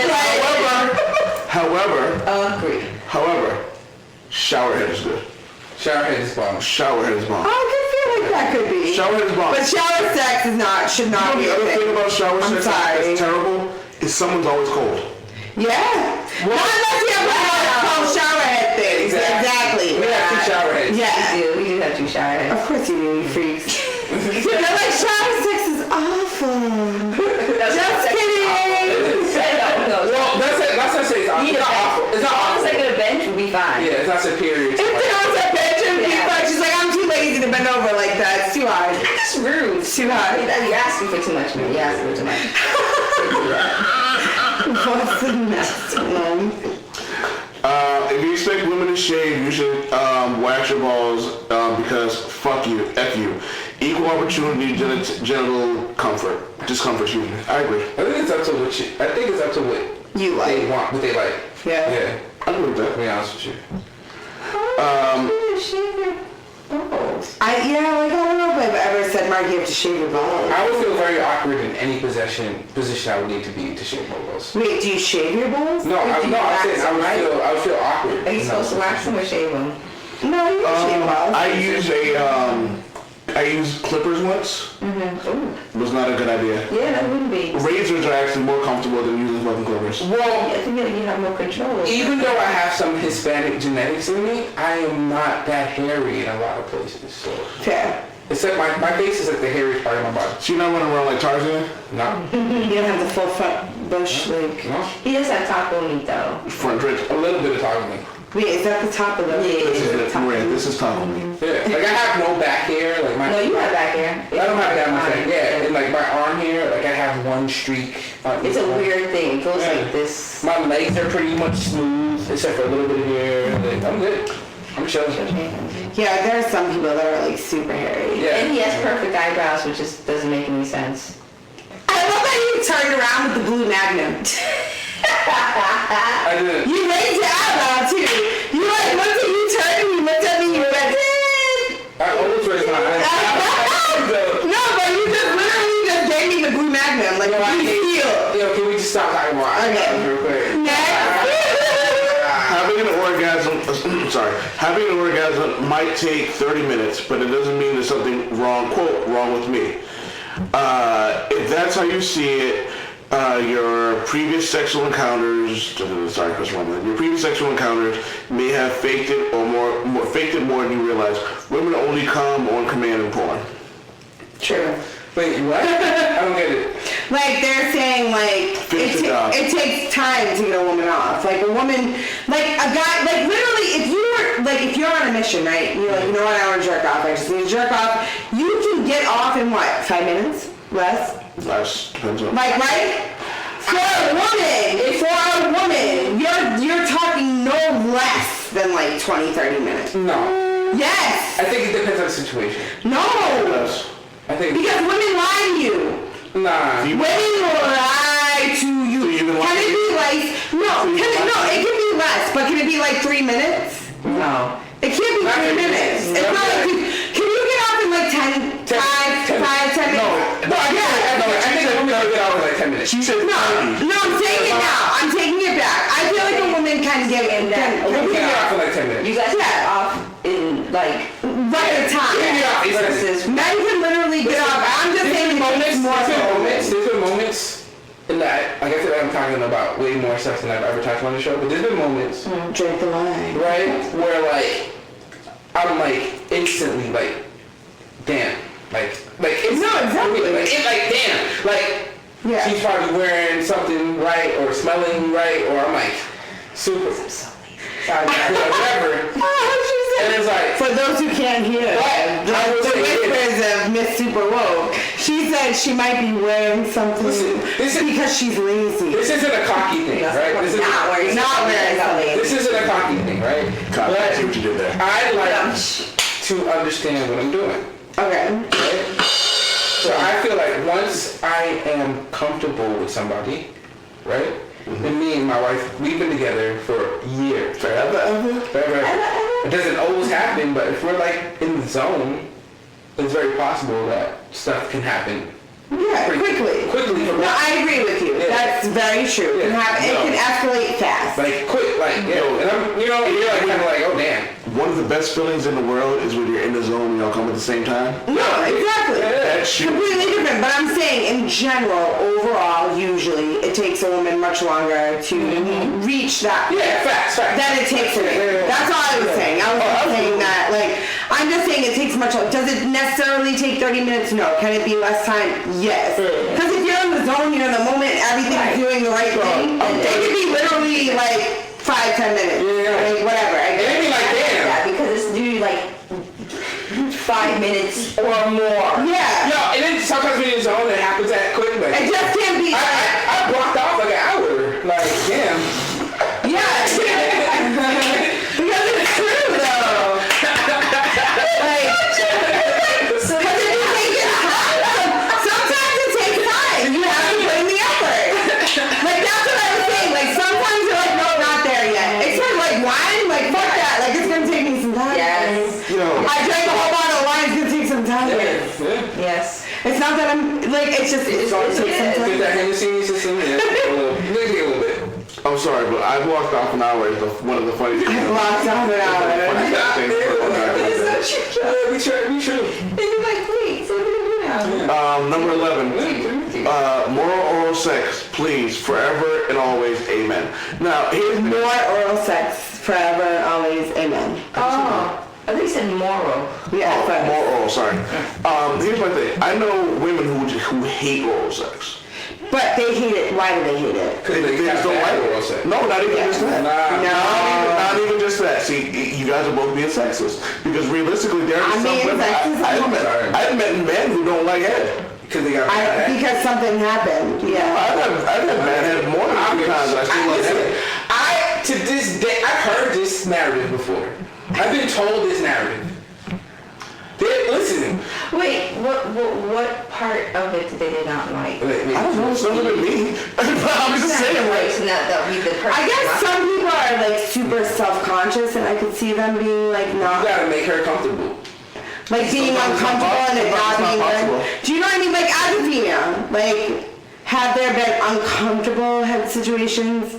However, shower head is good. Shower head is bomb. Shower head is bomb. I could feel like that could be. Shower head is bomb. But shower sex should not be The a other thing. thing about shower I'm sex sorry. that's terrible is someone's always cold. Yeah. Not unless you have a cold shower head thing. Exactly. We have two shower heads. Yeah. We do have two shower heads. Of course you do, you freaks. They're like, shower sex is awful. Just kidding. Well, that's not say it's awful. It's not awful. It's not awful. Like a bench would be fine. Yeah, it's not superior. If they're on that bench and she's like, I'm too lazy to bend over like that. It's too hard. That's rude. It's too hard. You're asking for too much, man. You're asking for too much. What's the next one? If you expect women to shave, you should wax your balls because fuck you, F you. Equal opportunity, genital discomfort, excuse me. I agree. I think it's up to what You like. they want, what they like. Yeah. Yeah. I agree with that. To be honest with you. I don't know if I've ever said, Mark, you have to shave your balls. I would feel very awkward in any position I would need to be to shave my balls. Wait, do you shave your balls? No, I'm saying I would feel awkward. Are you supposed to wax them or shave them? No, you can shave balls. I used clippers once. It was not a good idea. Yeah, that wouldn't be. Razors are actually more comfortable than using fucking clippers. Well, I think you have more control. even though I have some Hispanic genetics in me, I am not that hairy in a lot of places. So, Fair. except my face is like the hairiest part of my body. So you're not running around like Tarzan? No. You don't have the full front bush, like... No. He does have taco meat though. Front drink. A little bit of talking to me. Wait, is that the top of the... This is top of me. Yeah. Like I have no back hair. Like my. No, you have back hair. I don't have that much hair. Yeah. And like my arm hair, like I have one streak. It's a weird thing. It goes like this. My legs are pretty much smooth, except for a little bit of hair. Like, I'm good. I'm chilling. Yeah, there are some people that are like super hairy. Yeah. And he has perfect eyebrows, which just doesn't make any sense. I love that you turned around with the blue Magnum. I didn't. You raised your eyebrow too. You like looked at you turned and you looked at me and you went, I always raise my eyes. no, but you just literally just gave me the blue Magnum. Like, how do you feel? Yo, can we just stop talking about eyebrows real quick? Having an orgasm might take 30 minutes, but it doesn't mean there's something wrong, quote, wrong with me. If that's how you see it, your previous sexual encounters, your previous sexual encounters may have faked it more than you realize. Women only come on command in porn. True. Wait, what? I don't get it. Like they're saying, like it takes time to get a woman off. Like a woman, like a guy, like literally, if you're on a mission, right? You're like, you know what? I want to jerk off. I just need to jerk off. You can get off in what? 5 minutes? Less? Less, depends on. Like, right? For a woman, you're talking no less than like 20, 30 minutes. No. Yes. I think it depends on the situation. No. Yes. I think Because women lie to you. Nah. Women lie to you. Can it be like it can be less, but can it be like 3 minutes? No. It can't be 3 minutes. It's not like can you get off in like 10 minutes? No, I think a woman can get out in like 10 minutes. She said No, I'm saying it now. I'm taking it back. I feel like a woman right time. Versus Men can literally get up. I'm just saying there's been moments in that, like I said, I'm talking about way more sex than I've ever talked about on the show, but there's been moments, drink the wine, right, where like, I'm like instantly like, damn, like it's no, exactly, like, it's like damn, like yeah. She's probably wearing something right or smelling right, or I'm like super, whatever. And it's like, for those who can't hear, the whispers of Miss Supa Woke, she said she might be wearing something because she's lazy. This isn't a cocky thing, right? This is not wearing something. This isn't a cocky thing, right? I see what you did there. I like to understand what I'm doing. Okay. Right? So I feel like once I am comfortable with somebody, right? And me and my wife, we've been together for years. Forever. It doesn't always happen, but if we're like in the zone, it's very possible that stuff can happen. Yeah, quickly. No, I agree with you. Yeah. That's very true. It can happen. It can escalate fast. Like quick, like and I'm, you're like kind of like, oh damn. One of the best feelings in the world is when you're in the zone and y'all come at the same time. No, exactly. That's completely different. But I'm saying in general, overall, usually it takes a woman much longer to reach that. Yeah, facts. Than it takes a man. That's all I was saying. I was saying that. Like, I'm just saying it takes much longer. Does it necessarily take 30 minutes? No. Can it be less time? Yes. Because if you're in the zone, you're in the moment, everything's doing the right thing. It could be literally like 5-10 minutes. Like, whatever. It'd be like damn. Yeah, because it's due like 5 minutes or more. Yeah. No, and then sometimes when you're in the zone, it happens that quick. Like, it just can't be. I blocked off like an hour. Like, damn. Yeah. Because it's true though. Like, sometimes it takes time. You have to put in the effort. Like, that's what I was saying. Like, sometimes you're like, no, not there yet. It's sort of like wine. Like, fuck that. Like, it's gonna take me some time. Yes. I drank a whole bottle of wine. It's gonna take some time. Yes. It's not that I'm like. It's just. It's gonna take some time. Get that Hennessy system. Yeah. Maybe a little bit. I'm sorry, but I blocked off an hour is one of the funniest things. I blocked off an hour. It's so true. Be true. And you're like, wait, so what do we do now? Number 11. Moral oral sex, please, forever and always, amen. Now, here's more oral sex, forever, always, amen. Oh. I think you said moral. Yeah, more oral, sorry. Here's my thing. I know women who hate oral sex. But they hate it. Why do they hate it? Because they just don't like oral sex. No, not even just that. Not even just that. See, you guys are both being sexist. Because realistically, there are some women. I've met men who don't like head. Because they got because something happened. Yeah. I've had man head more than 3 times. I still like head. To this day, I've heard this narrative before. I've been told this narrative. Listen. Wait, what part of it did they not like? I don't know. It's not even me. I'm just saying. I guess some people are like super self-conscious, and I could see them being like not. You gotta make her comfortable. Like being uncomfortable and it not being good. Do you know what I mean? Like as a female, like have there been uncomfortable head situations?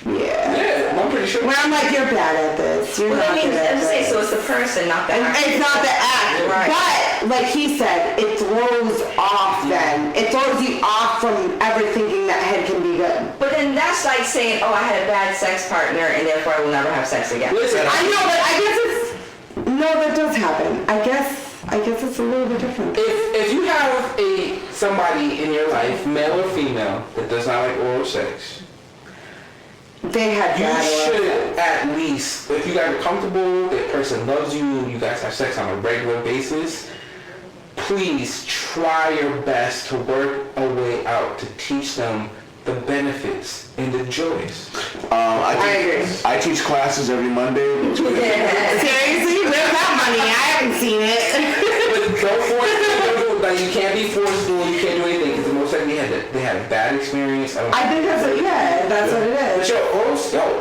Yeah, I'm pretty sure. When I'm like, you're bad at this. You're not good at this. So it's the person, not the act. It's not the act. Right. But, like he said, it throws off then. It throws you off from ever thinking that head can be good. But then that's like saying, oh, I had a bad sex partner and therefore I will never have sex again. Listen, I know, but I guess it's... No, that does happen. I guess it's a little bit different. If you have somebody in your life, male or female, that does not like oral sex, they had you should at least, if you guys are comfortable, that person loves you guys have sex on a regular basis, please try your best to work a way out to teach them the benefits and the joys. I teach classes every Monday. Seriously? Where's that money? I haven't seen it. But don't force it. Like, you can't be forceful. You can't do anything because the most likely they had a bad experience. I think that's what it is. But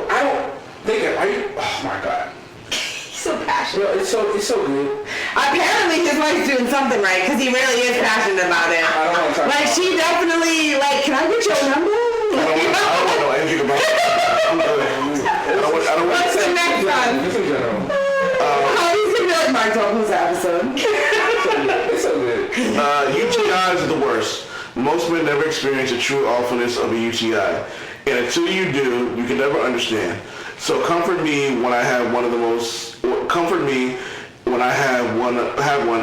I don't think oh my God. He's so passionate. It's so good. Apparently his wife's doing something right because he really is passionate about it. I don't want to talk like she definitely can I get your number? I don't want to know anything about it. I'm good. I don't want What's the next one? Just in general. He's gonna be like, Mark told episode. It's so good. UTIs are the worst. Most men never experience the true awfulness of a UTI. And until you do, you can never understand. So comfort me when I have one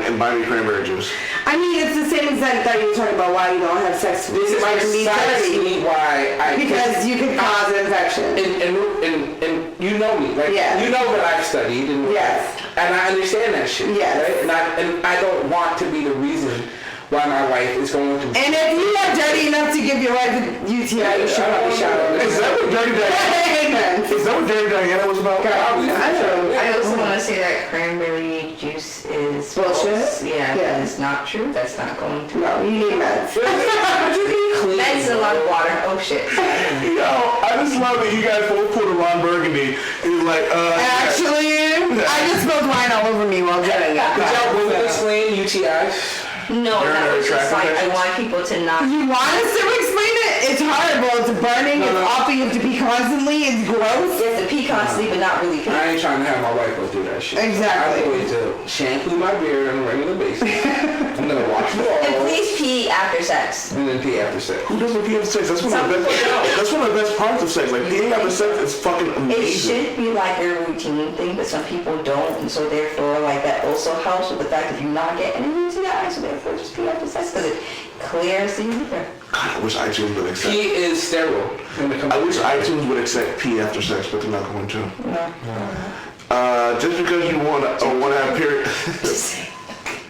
and buy me cranberry juice. I mean, it's the same exact that you were talking about why you don't have sex. This is precisely why because you can cause an infection. And you know me, like you know that I've studied and and I understand that shit. Yes. Right? And I don't want to be the reason why my wife is going through. And if you are dirty enough to give your wife a UTI, you should probably shower. Is that what Dirty Diana was about? I also want to say that cranberry juice is bullshit. Yeah, it's not true. That's not going to. No, you need meds. Meds a lot of water. Oh shit. Yo, I just love that you guys both pulled a Ron Burgundy. He's like, Actually, I just spilled wine all over me while doing it. Did y'all women explain UTIs? No, that was just like I want people to not. You want us to explain it? It's horrible. It's burning. It's awful. You have to pee constantly. It's gross. You have to pee constantly, but not really pee. I ain't trying to have my wife go through that shit. Exactly. I'm going to shampoo my beard on a regular basis. I'm gonna wash the balls. And please pee after sex. And then pee after sex. who doesn't pee after sex? That's one of the best parts of sex. Like peeing after sex is fucking amazing. It should be like a routine thing, but some people don't, and so therefore, like that also helps with the fact that you're not getting any UTI, so therefore just pee after sex because it clears the urethra. God, I wish iTunes would accept. Pee is sterile. I wish iTunes would accept pee after sex, but they're not going to. Just because you want to have period.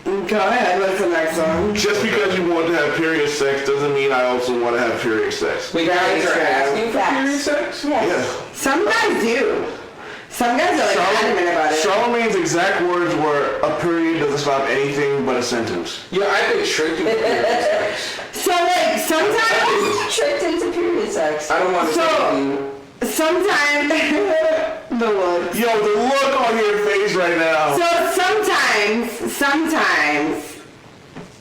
Go ahead. What's the next one? Just because you want to have period sex doesn't mean I also want to have period sex. We guys are asking for period sex? Yes. Yeah. Some guys do. Some guys are like adamant about it. Charlamagne's exact words were, "A period doesn't stop anything but a sentence." Yeah, I've been tricked into period sex. So like sometimes tricked into period sex. I don't want to sometimes the look. Yo, the look on your face right now. So sometimes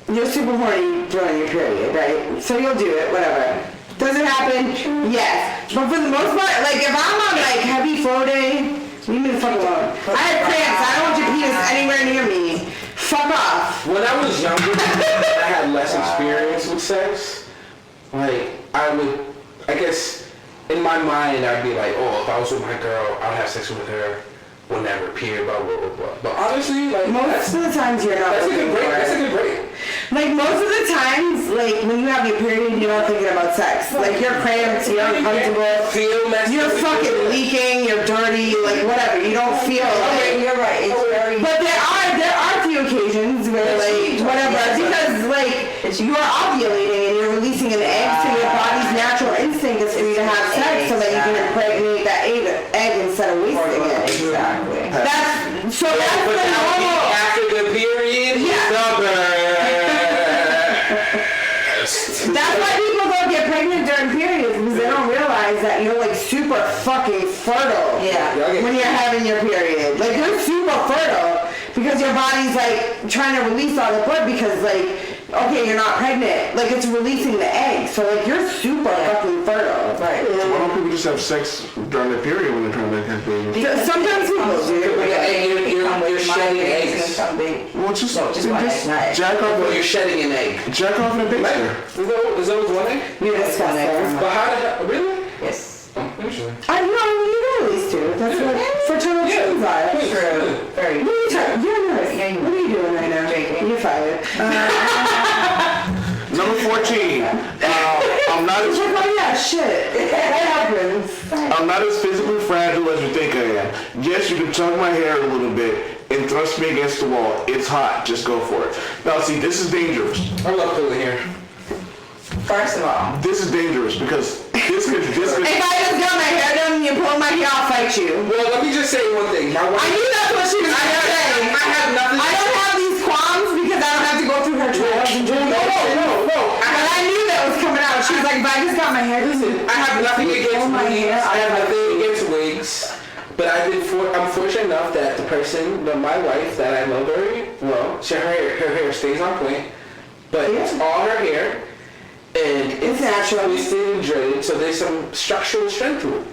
you're super horny during your period, right? So you'll do it, whatever. Does it happen? Yes. But for the most part, like if I'm on like heavy flow day, leave me the fuck alone. I have cramps. I don't want your penis anywhere near me. Fuck off. When I was younger, I had less experience with sex. Like I guess in my mind I'd be like, oh, if I was with my girl, I'd have sex with her whenever, period, blah, blah, blah, blah. But honestly, like most of the times you're not. That's a good break. That's a good break. Like most of the times, like when you have your period, you're not thinking about sex. Like you're cramped, you're uncomfortable, you're fucking leaking, you're dirty, like whatever. You don't feel like. You're right. It's very. But there are few occasions where like whatever, because like you're ovulating and you're releasing an egg, so your body's natural instinct is for you to have sex, so that you can impregnate that egg instead of wasting it. Exactly. That's the normal. After the period, That's why people don't get pregnant during periods, because they don't realize that you're like super fucking fertile. Yeah. When you're having your period, like you're super fertile because your body's like trying to release all the blood because like. Okay, you're not pregnant. Like, it's releasing the egg. So, like, you're super fucking fertile. Right. So why don't people just have sex during their period when they're trying to have babies? Sometimes people do. You're shedding eggs. Well, just jack off. You're shedding an egg. Jack off in a babysitter. Is that one egg? You're disgusting. But how really? Yes. Usually. I know, you know these two. That's what fertile twins are. True. Very. You're a nurse. What are you doing right now? Drinking. You're fired. Number 14. I'm not as I'm not as physically fragile as you think I am. Yes, you can tug my hair a little bit and thrust me against the wall. It's hot. Just go for it. Now, see, this is dangerous. I love pulling hair. First of all, this is dangerous because this could. If I just got my hair done and you pull my hair, I'll fight you. Well, let me just say one thing. My wife, I knew that's what she was going to say. I have nothing. I don't have these qualms because I don't have to go through her trials and tribulations. No. But I knew that was coming out. She was like, if I just got my hair done. I have nothing against my hair. I have nothing against wigs. But I'm fortunate enough that the person, my wife, that I know very well, her hair stays on point, but it's all her hair. And it's natural, twisted and dreaded, so there's some structural strength to it.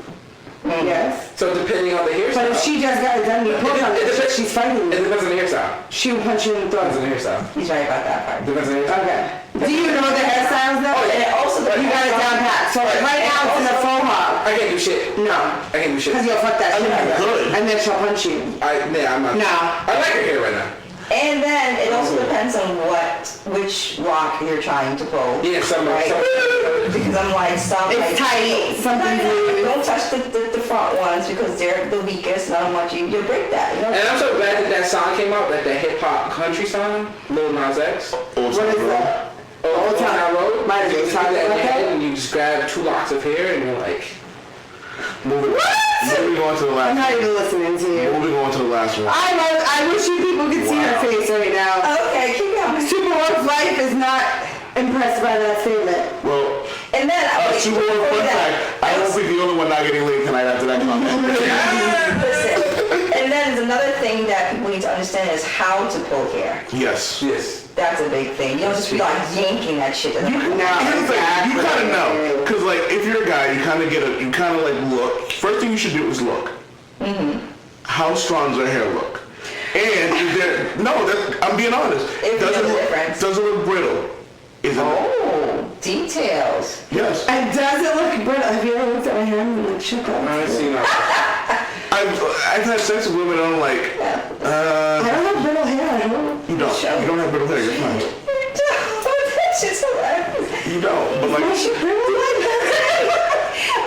Yes. So depending on the hairstyle. But if she just got it done, you pull on it, she's fighting It you. depends on the hairstyle. She will punch you in the Depends on throat. the hairstyle. He's right about that part. Depends on the hairstyle. Okay. Do you know the hairstyles though? And it also You got it down pat. So like right now it's in a faux hawk. I can't do shit. No. I can't do shit. Because you'll fuck that shit up. good. And then she'll punch you. I'm not. No. I like her hair right now. And then it also depends on which lock you're trying to pull. Yeah, some. Because I'm like, some It's like, tight. Something's loose. don't touch the front ones because they're the weakest and I don't want you'll break that. You know? And I'm so glad that song came out, that hip hop country song, Lil Nas X. Old What is Town Road. that? Old Town Road. Might have You been just talking do that about that. and you just grab 2 locks of hair and you're like, Moving on to the I'm last not one. even listening to you. Moving on to the last one. I wish you people could see her face right now. Okay, keep going. Supa Woke Life is not impressed by that statement. Well, And then super fun fact. I won't be the only one not getting laid tonight after that comment. Listen, and then there's another thing that people need to understand is how to pull hair. Yes. yes. That's a big thing. You don't just be like yanking that shit. Here's the thing, you kind of know, because like if you're a guy, you kind of like look. First thing you should do is look. How strong does her hair look? And is there, I'm being honest. If Does there's it a look, difference. does it look brittle? Is it? Oh, details. Yes. And does it look brittle? Have you ever looked at my hair and like, shut up? I haven't seen that. I've had sex with women and I'm like, I don't have brittle hair, I hope. you don't. You don't have brittle hair, you're fine. That shit's hilarious. You don't. But like, My shit brittle?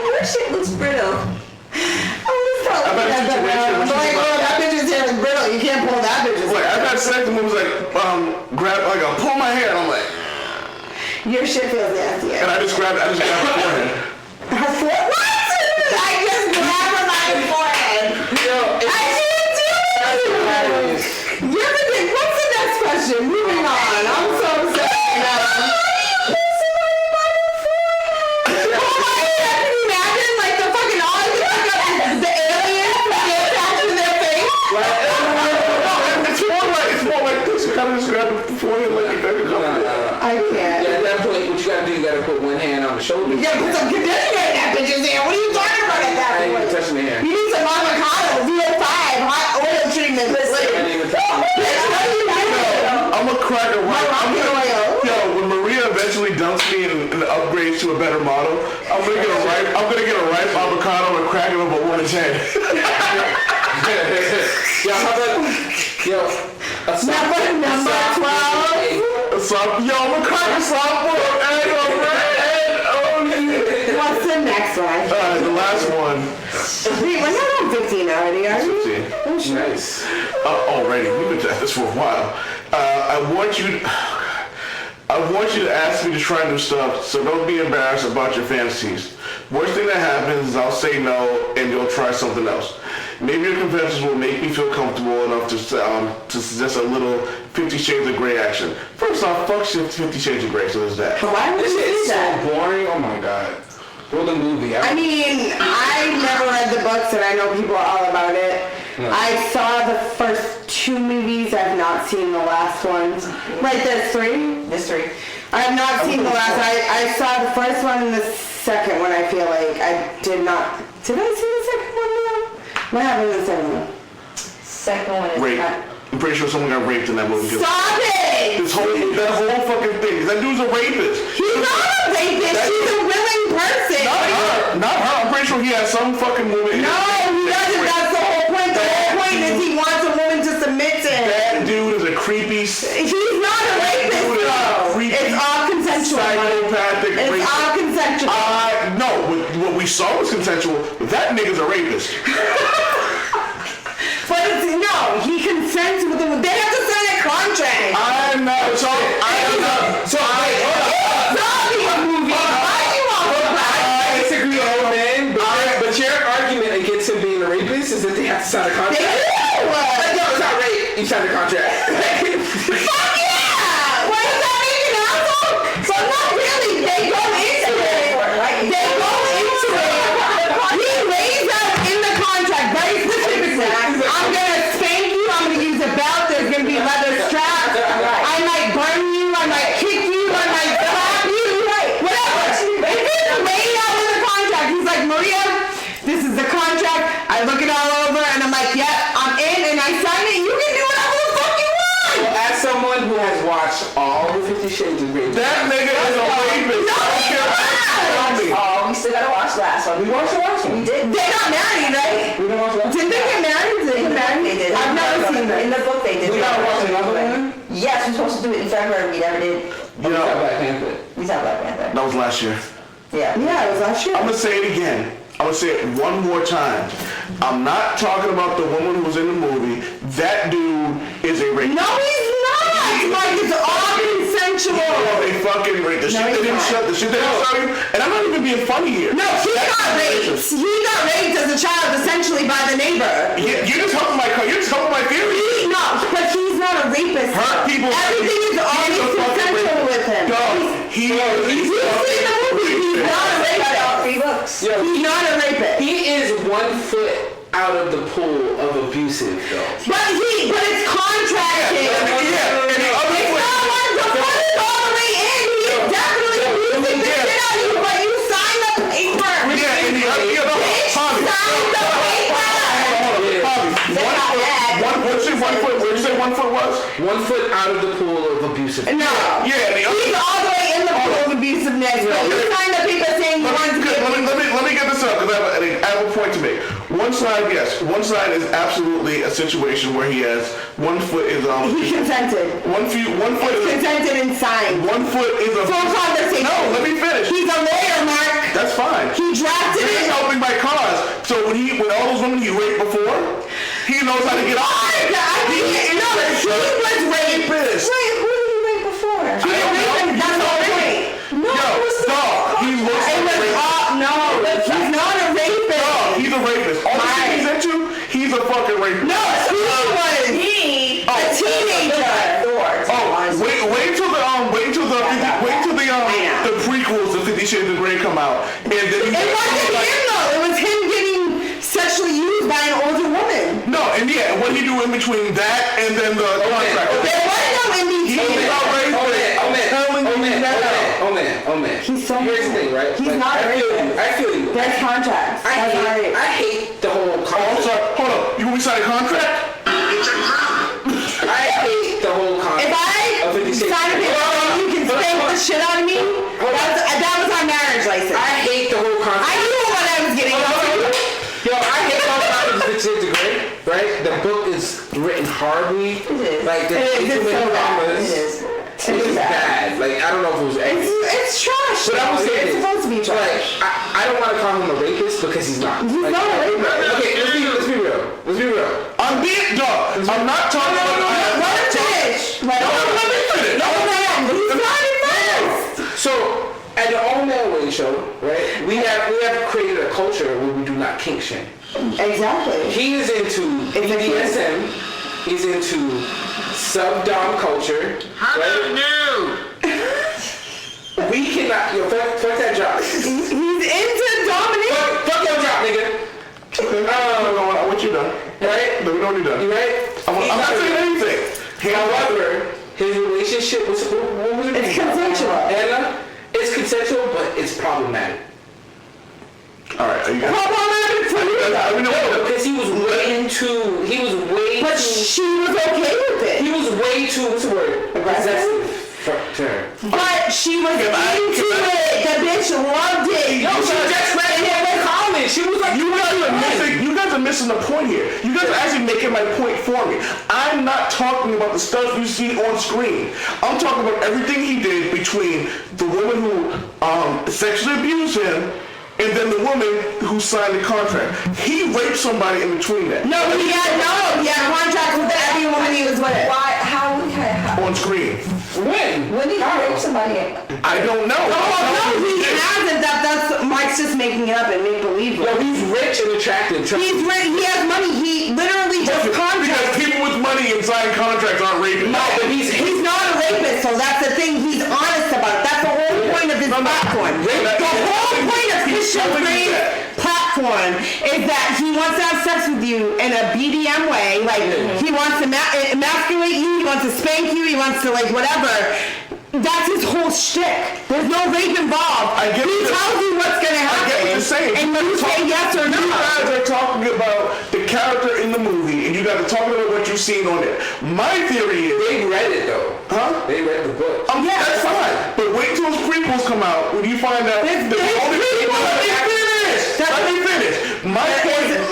Your shit looks brittle. I've had a situation where she's Like, oh, that bitch's hair is brittle. You can't pull that bitch's like, hair. I've had sex and women was like, pull my hair, and I'm like, Your shit feels nasty. and I just grabbed her forehead. Her forehead? What? I just grabbed her by the forehead. I didn't do it. You're the thing. What's the next question? Moving on. I'm so sad now. It's more like this. You kind of just grab the forehead like you got I can't. Yeah, at that point, what you gotta do, you gotta put one hand on the shoulder. Yeah, put some conditioner in that bitch's hair. What are you talking about at that I ain't even point? touching the hair. You need some avocado, VO5, hot oil treatment. I ain't even touching the hair. Bitch, what are you doing? I'm a cracker. Yo, when Maria eventually dumps me and upgrades to a better model, I'm gonna get a ripe avocado and crack it up a woman's head. Yo, how about, Number 12. I'm a cracker softball and a red only. What's the next one? The last one. Wait, we're not on 15 already, are we? 15. nice. Already, we've been at this for a while. I want you to ask me to try new stuff, so don't be embarrassed about your fantasies. Worst thing that happens is I'll say no and you'll try something else. Maybe your confessions will make me feel comfortable enough to suggest a little 50 Shades of Grey action. First off, fuck 50 Shades of Grey, so there's that. Why would This you shit do is so that? boring. Oh my god. Roll the movie. I mean, I never read the books and I know people are all about it. I saw the first 2 movies. I've not seen the last one. Right, there's 3? There's 3. I have not seen the last. I saw the first one and the second one. I feel like I did not. Did I see the second one now? What happened in the second one? Second one is Rape. I'm pretty sure someone got raped in that movie. Stop it! That whole fucking thing. That dude's a rapist. He's not a rapist. She's a willing person. Not her. I'm pretty sure he has some fucking woman. No, he doesn't. That's the whole point. The whole point is he wants a woman to submit to him. That dude is a creepy. He's not a rapist, though. It's all consensual. Psychopathic It's rapist. all consensual. No, what we saw was consensual. That nigga's a rapist. But it's, no, he consents with the. They have to sign a contract. I'm not. So wait, hold up. It's not a movie. Why do you want to I disagree with old man, but your argument against him being a rapist is that they have to sign a contract. They do. Like, no, it's not rape. You signed a contract. Fuck yeah! What does that mean, you asshole? So not really. They go into it. They go into it. He lays out in the contract very specifically. I'm gonna spank you. I'm gonna use a belt. There's gonna be leather straps. I might burn you. I might kick you. I might slap you. Whatever. It's laid out in the contract. He's like, Maria, this is the contract. watched all the 50 Shades of Grey. That nigga is a rapist. Oh, we still gotta watch last one. We watched the last one. We did. They got married, right? We didn't watch the last one. Didn't they get married? Did they get married? They did. I've never seen that. In the book, they did. We gotta watch another one? Yes, we're supposed to do it in February. We never did. You know, Black Panther. We saw Black Panther. that was last year. Yeah. Yeah, it was last year. I'm gonna say it again. I'm gonna say it one more time. I'm not talking about the woman who was in the movie. That dude is a rapist. No, he's not. Like, it's all consensual. They fucking raped. The shit they didn't show you. And I'm not even being funny here. No, he got raped. He got raped as a child, essentially, by the neighbor. You're just helping my theory. No, but he's not a rapist. Hurt people. Everything is always consensual with him. He's seen the movie. He's not a rapist. 3 books. He's not a rapist. He is 1 foot out of the pool of abusive, though. But it's contracted. Yeah, and the other It's not like the foot is all the way in. He's definitely abusing the shit out of you, but you signed the paper. Yeah, and the other, Signed the paper. What'd you say 1 foot was? 1 foot out of the pool of abusive. No. Yeah, and the other. He's all the way in the pool of abusiveness, but you signed the paper saying you wanted to Let me get this up because I have a point to make. One side, yes. One side is absolutely a situation where he has 1 foot is He consented. one foot is Consented and signed. 1 foot is a Full conversation. No, let me finish. He's a lawyer, Mark. That's fine. He drafted He's it. helping my cause. So when all those women he raped before, he knows how to get off. He was raped. Rapist. Wait, who did he rape before? He was raped. That's all right. No, it was the He looks like a rapist. No, he's not a rapist. No, he's a rapist. All the shit he's into, he's a fucking rapist. No, he was a teenager. Wait till the prequels of 50 Shades of Grey come out, and then It wasn't him though. It was him getting sexually used by an older woman. No, and yeah, what he do in between that and then the contract. There was no in between. Oh man. He's so Here's the thing, right? He's not a rapist. I feel you. There's contracts. I hate the whole Oh, contract. sorry. Hold up. You want me to sign a contract? I hate the whole contract. If I sign a paper and you can spank the shit out of me, that was our marriage license. I hate the whole contract. I knew what I was getting into. Yo, I hate the whole contract of 50 Shades of Grey, right? The book is written horribly. It is. Like, the It is so bad. It is. It's bad. Like, I don't know if it was It's trash. But I'm saying It's supposed to be trash. Like, I don't want to call him a rapist because he's not. He's Like, not a rapist. Okay, let's be real. I'm being dog. I'm not talking about. Let him finish. Let me finish. No, man. He's not in first. So, at the All Man Wayne show, right? We have created a culture where we do not kink shame. Exactly. He is into BDSM. He's into sub-dom culture. How right? about new? We cannot. Yo, fuck that job. He's into domination. Fuck your job, nigga. I want you done. Right? Let me know when you're done. You right? I'm not saying anything. However, his relationship was what was it? It's consensual. Anna, it's consensual, but it's problematic. All right. Are you guys? Problematic for you. No, because he was way too. But she was okay with it. He was way too. What's the word? Aggressive. To her. But she was into it. The bitch loved it. Yo, she just read it in college. She was like, You guys are missing the point here. You guys are actually making my point for me. I'm not talking about the stuff you see on screen. I'm talking about everything he did between the woman who sexually abused him and then the woman who signed the contract. He raped somebody in between that. No, he had a contract with every woman he was with. Why? How? On screen. when? When did he rape somebody? I don't know. No, he hasn't. That's Mike's just making it up and make believe. Yo, he's rich and attractive. He's rich. He has money. He literally just Because contracts. people with money and signed contracts aren't raping. No, but he's He's not a rapist, so that's the thing. He's honest about it. That's the whole point of his platform. The whole point of his platform is that he wants to have sex with you in a BDM way. Like, he wants to emasculate you, he wants to spank you, he wants to, like, whatever. That's his whole shtick. There's no rape involved. I get he what tells you what's going to happen. I get what you're saying. And you say yes or no. You guys are talking about the character in the movie, and you guys are talking about what you've seen on it. My theory is... They read it, though. Huh? They read the book. Yeah. That's fine. But wait till those prequels come out when you find out Let me finish.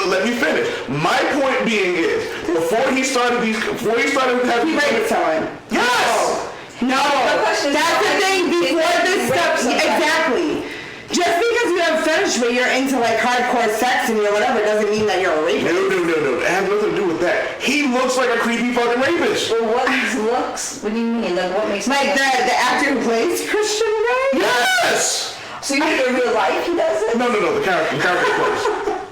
Let me finish. My point being is, before he started having... He raped someone. Yes! No. That's the thing. Before this stuff... Exactly. Just because you have fetish where you're into like hardcore sex and you're whatever doesn't mean that you're a rapist. No. It has nothing to do with that. He looks like a creepy fucking rapist. Well, what looks? What do you mean? Like, what makes like the actor who plays Christian Grey? Yes! So you think in real life he does it? No, the character he plays.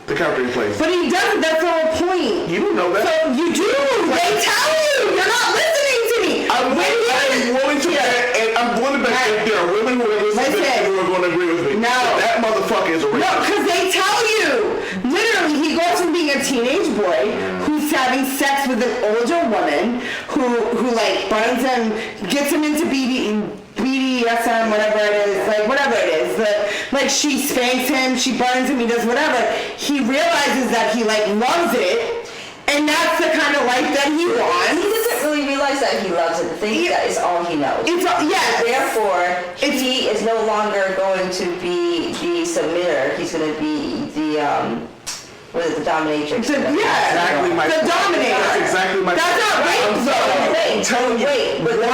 The character he plays. But he doesn't, that's the whole point. You don't know that. So you do. They tell you. You're not listening to me. I'm willing to bet, and I'm willing to bet that there are women who are listening to this who are going to agree with me. No. That motherfucker is a rapist. No, because they tell you. Literally, he goes from being a teenage boy who's having sex with an older woman who like burns him, gets him into BDSM, whatever it is, like whatever it is. Like she spanks him, she burns him, he does whatever. He realizes that he like loves it, and that's the kind of life that he wants. He doesn't really realize that he loves it. The thing is that is all he knows. Therefore, he is no longer going to be the submitter. He's going to be the the dominatrix. Exactly my the dominator. That's exactly my That's not rape though. I'm telling you. Wait, but the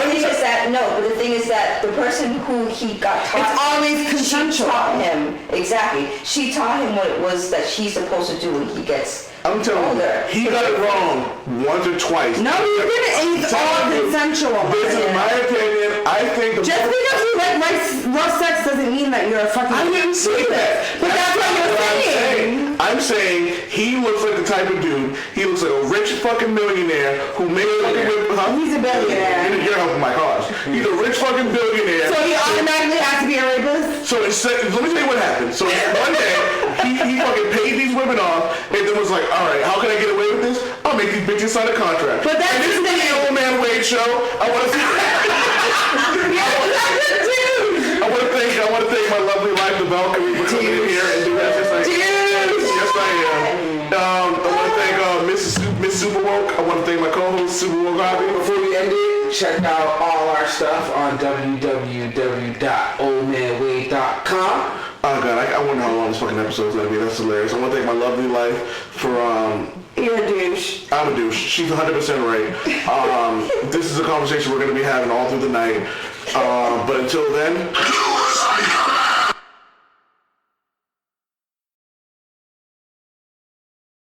thing is that the person who he got taught. It's always consensual. She taught him, exactly. She taught him what it was that he's supposed to do when he gets I'm telling you, he got it wrong once or twice. No, he didn't. And it's all consensual. This is my opinion. I think just because you like rough sex doesn't mean that you're a fucking... I didn't say that. But that's what you're saying. I'm saying he looks like the type of dude, he looks like a rich fucking millionaire who made He's a billionaire. You're helping my cause. He's a rich fucking billionaire. So he automatically has to be a rapist? So let me tell you what happened. So one day, he fucking paid these women off and then was like, alright, how can I get away with this? I'll make these bitches sign a contract. But that's and this is the Old Man Wade show. I want to see I want to thank my lovely wife, the Valkyrie, for coming in here and doing that. Yes, I am. I want to thank Miss Supa Woke. I want to thank my co-host, Supa Woke Javi. Before we end it, check out all our stuff on www.oldmanwade.com. Oh god, I wonder how long this fucking episode is going to be. That's hilarious. I want to thank my lovely wife for You're a douche. I'm a douche. She's 100% right. This is a conversation we're going to be having all through the night. But until then...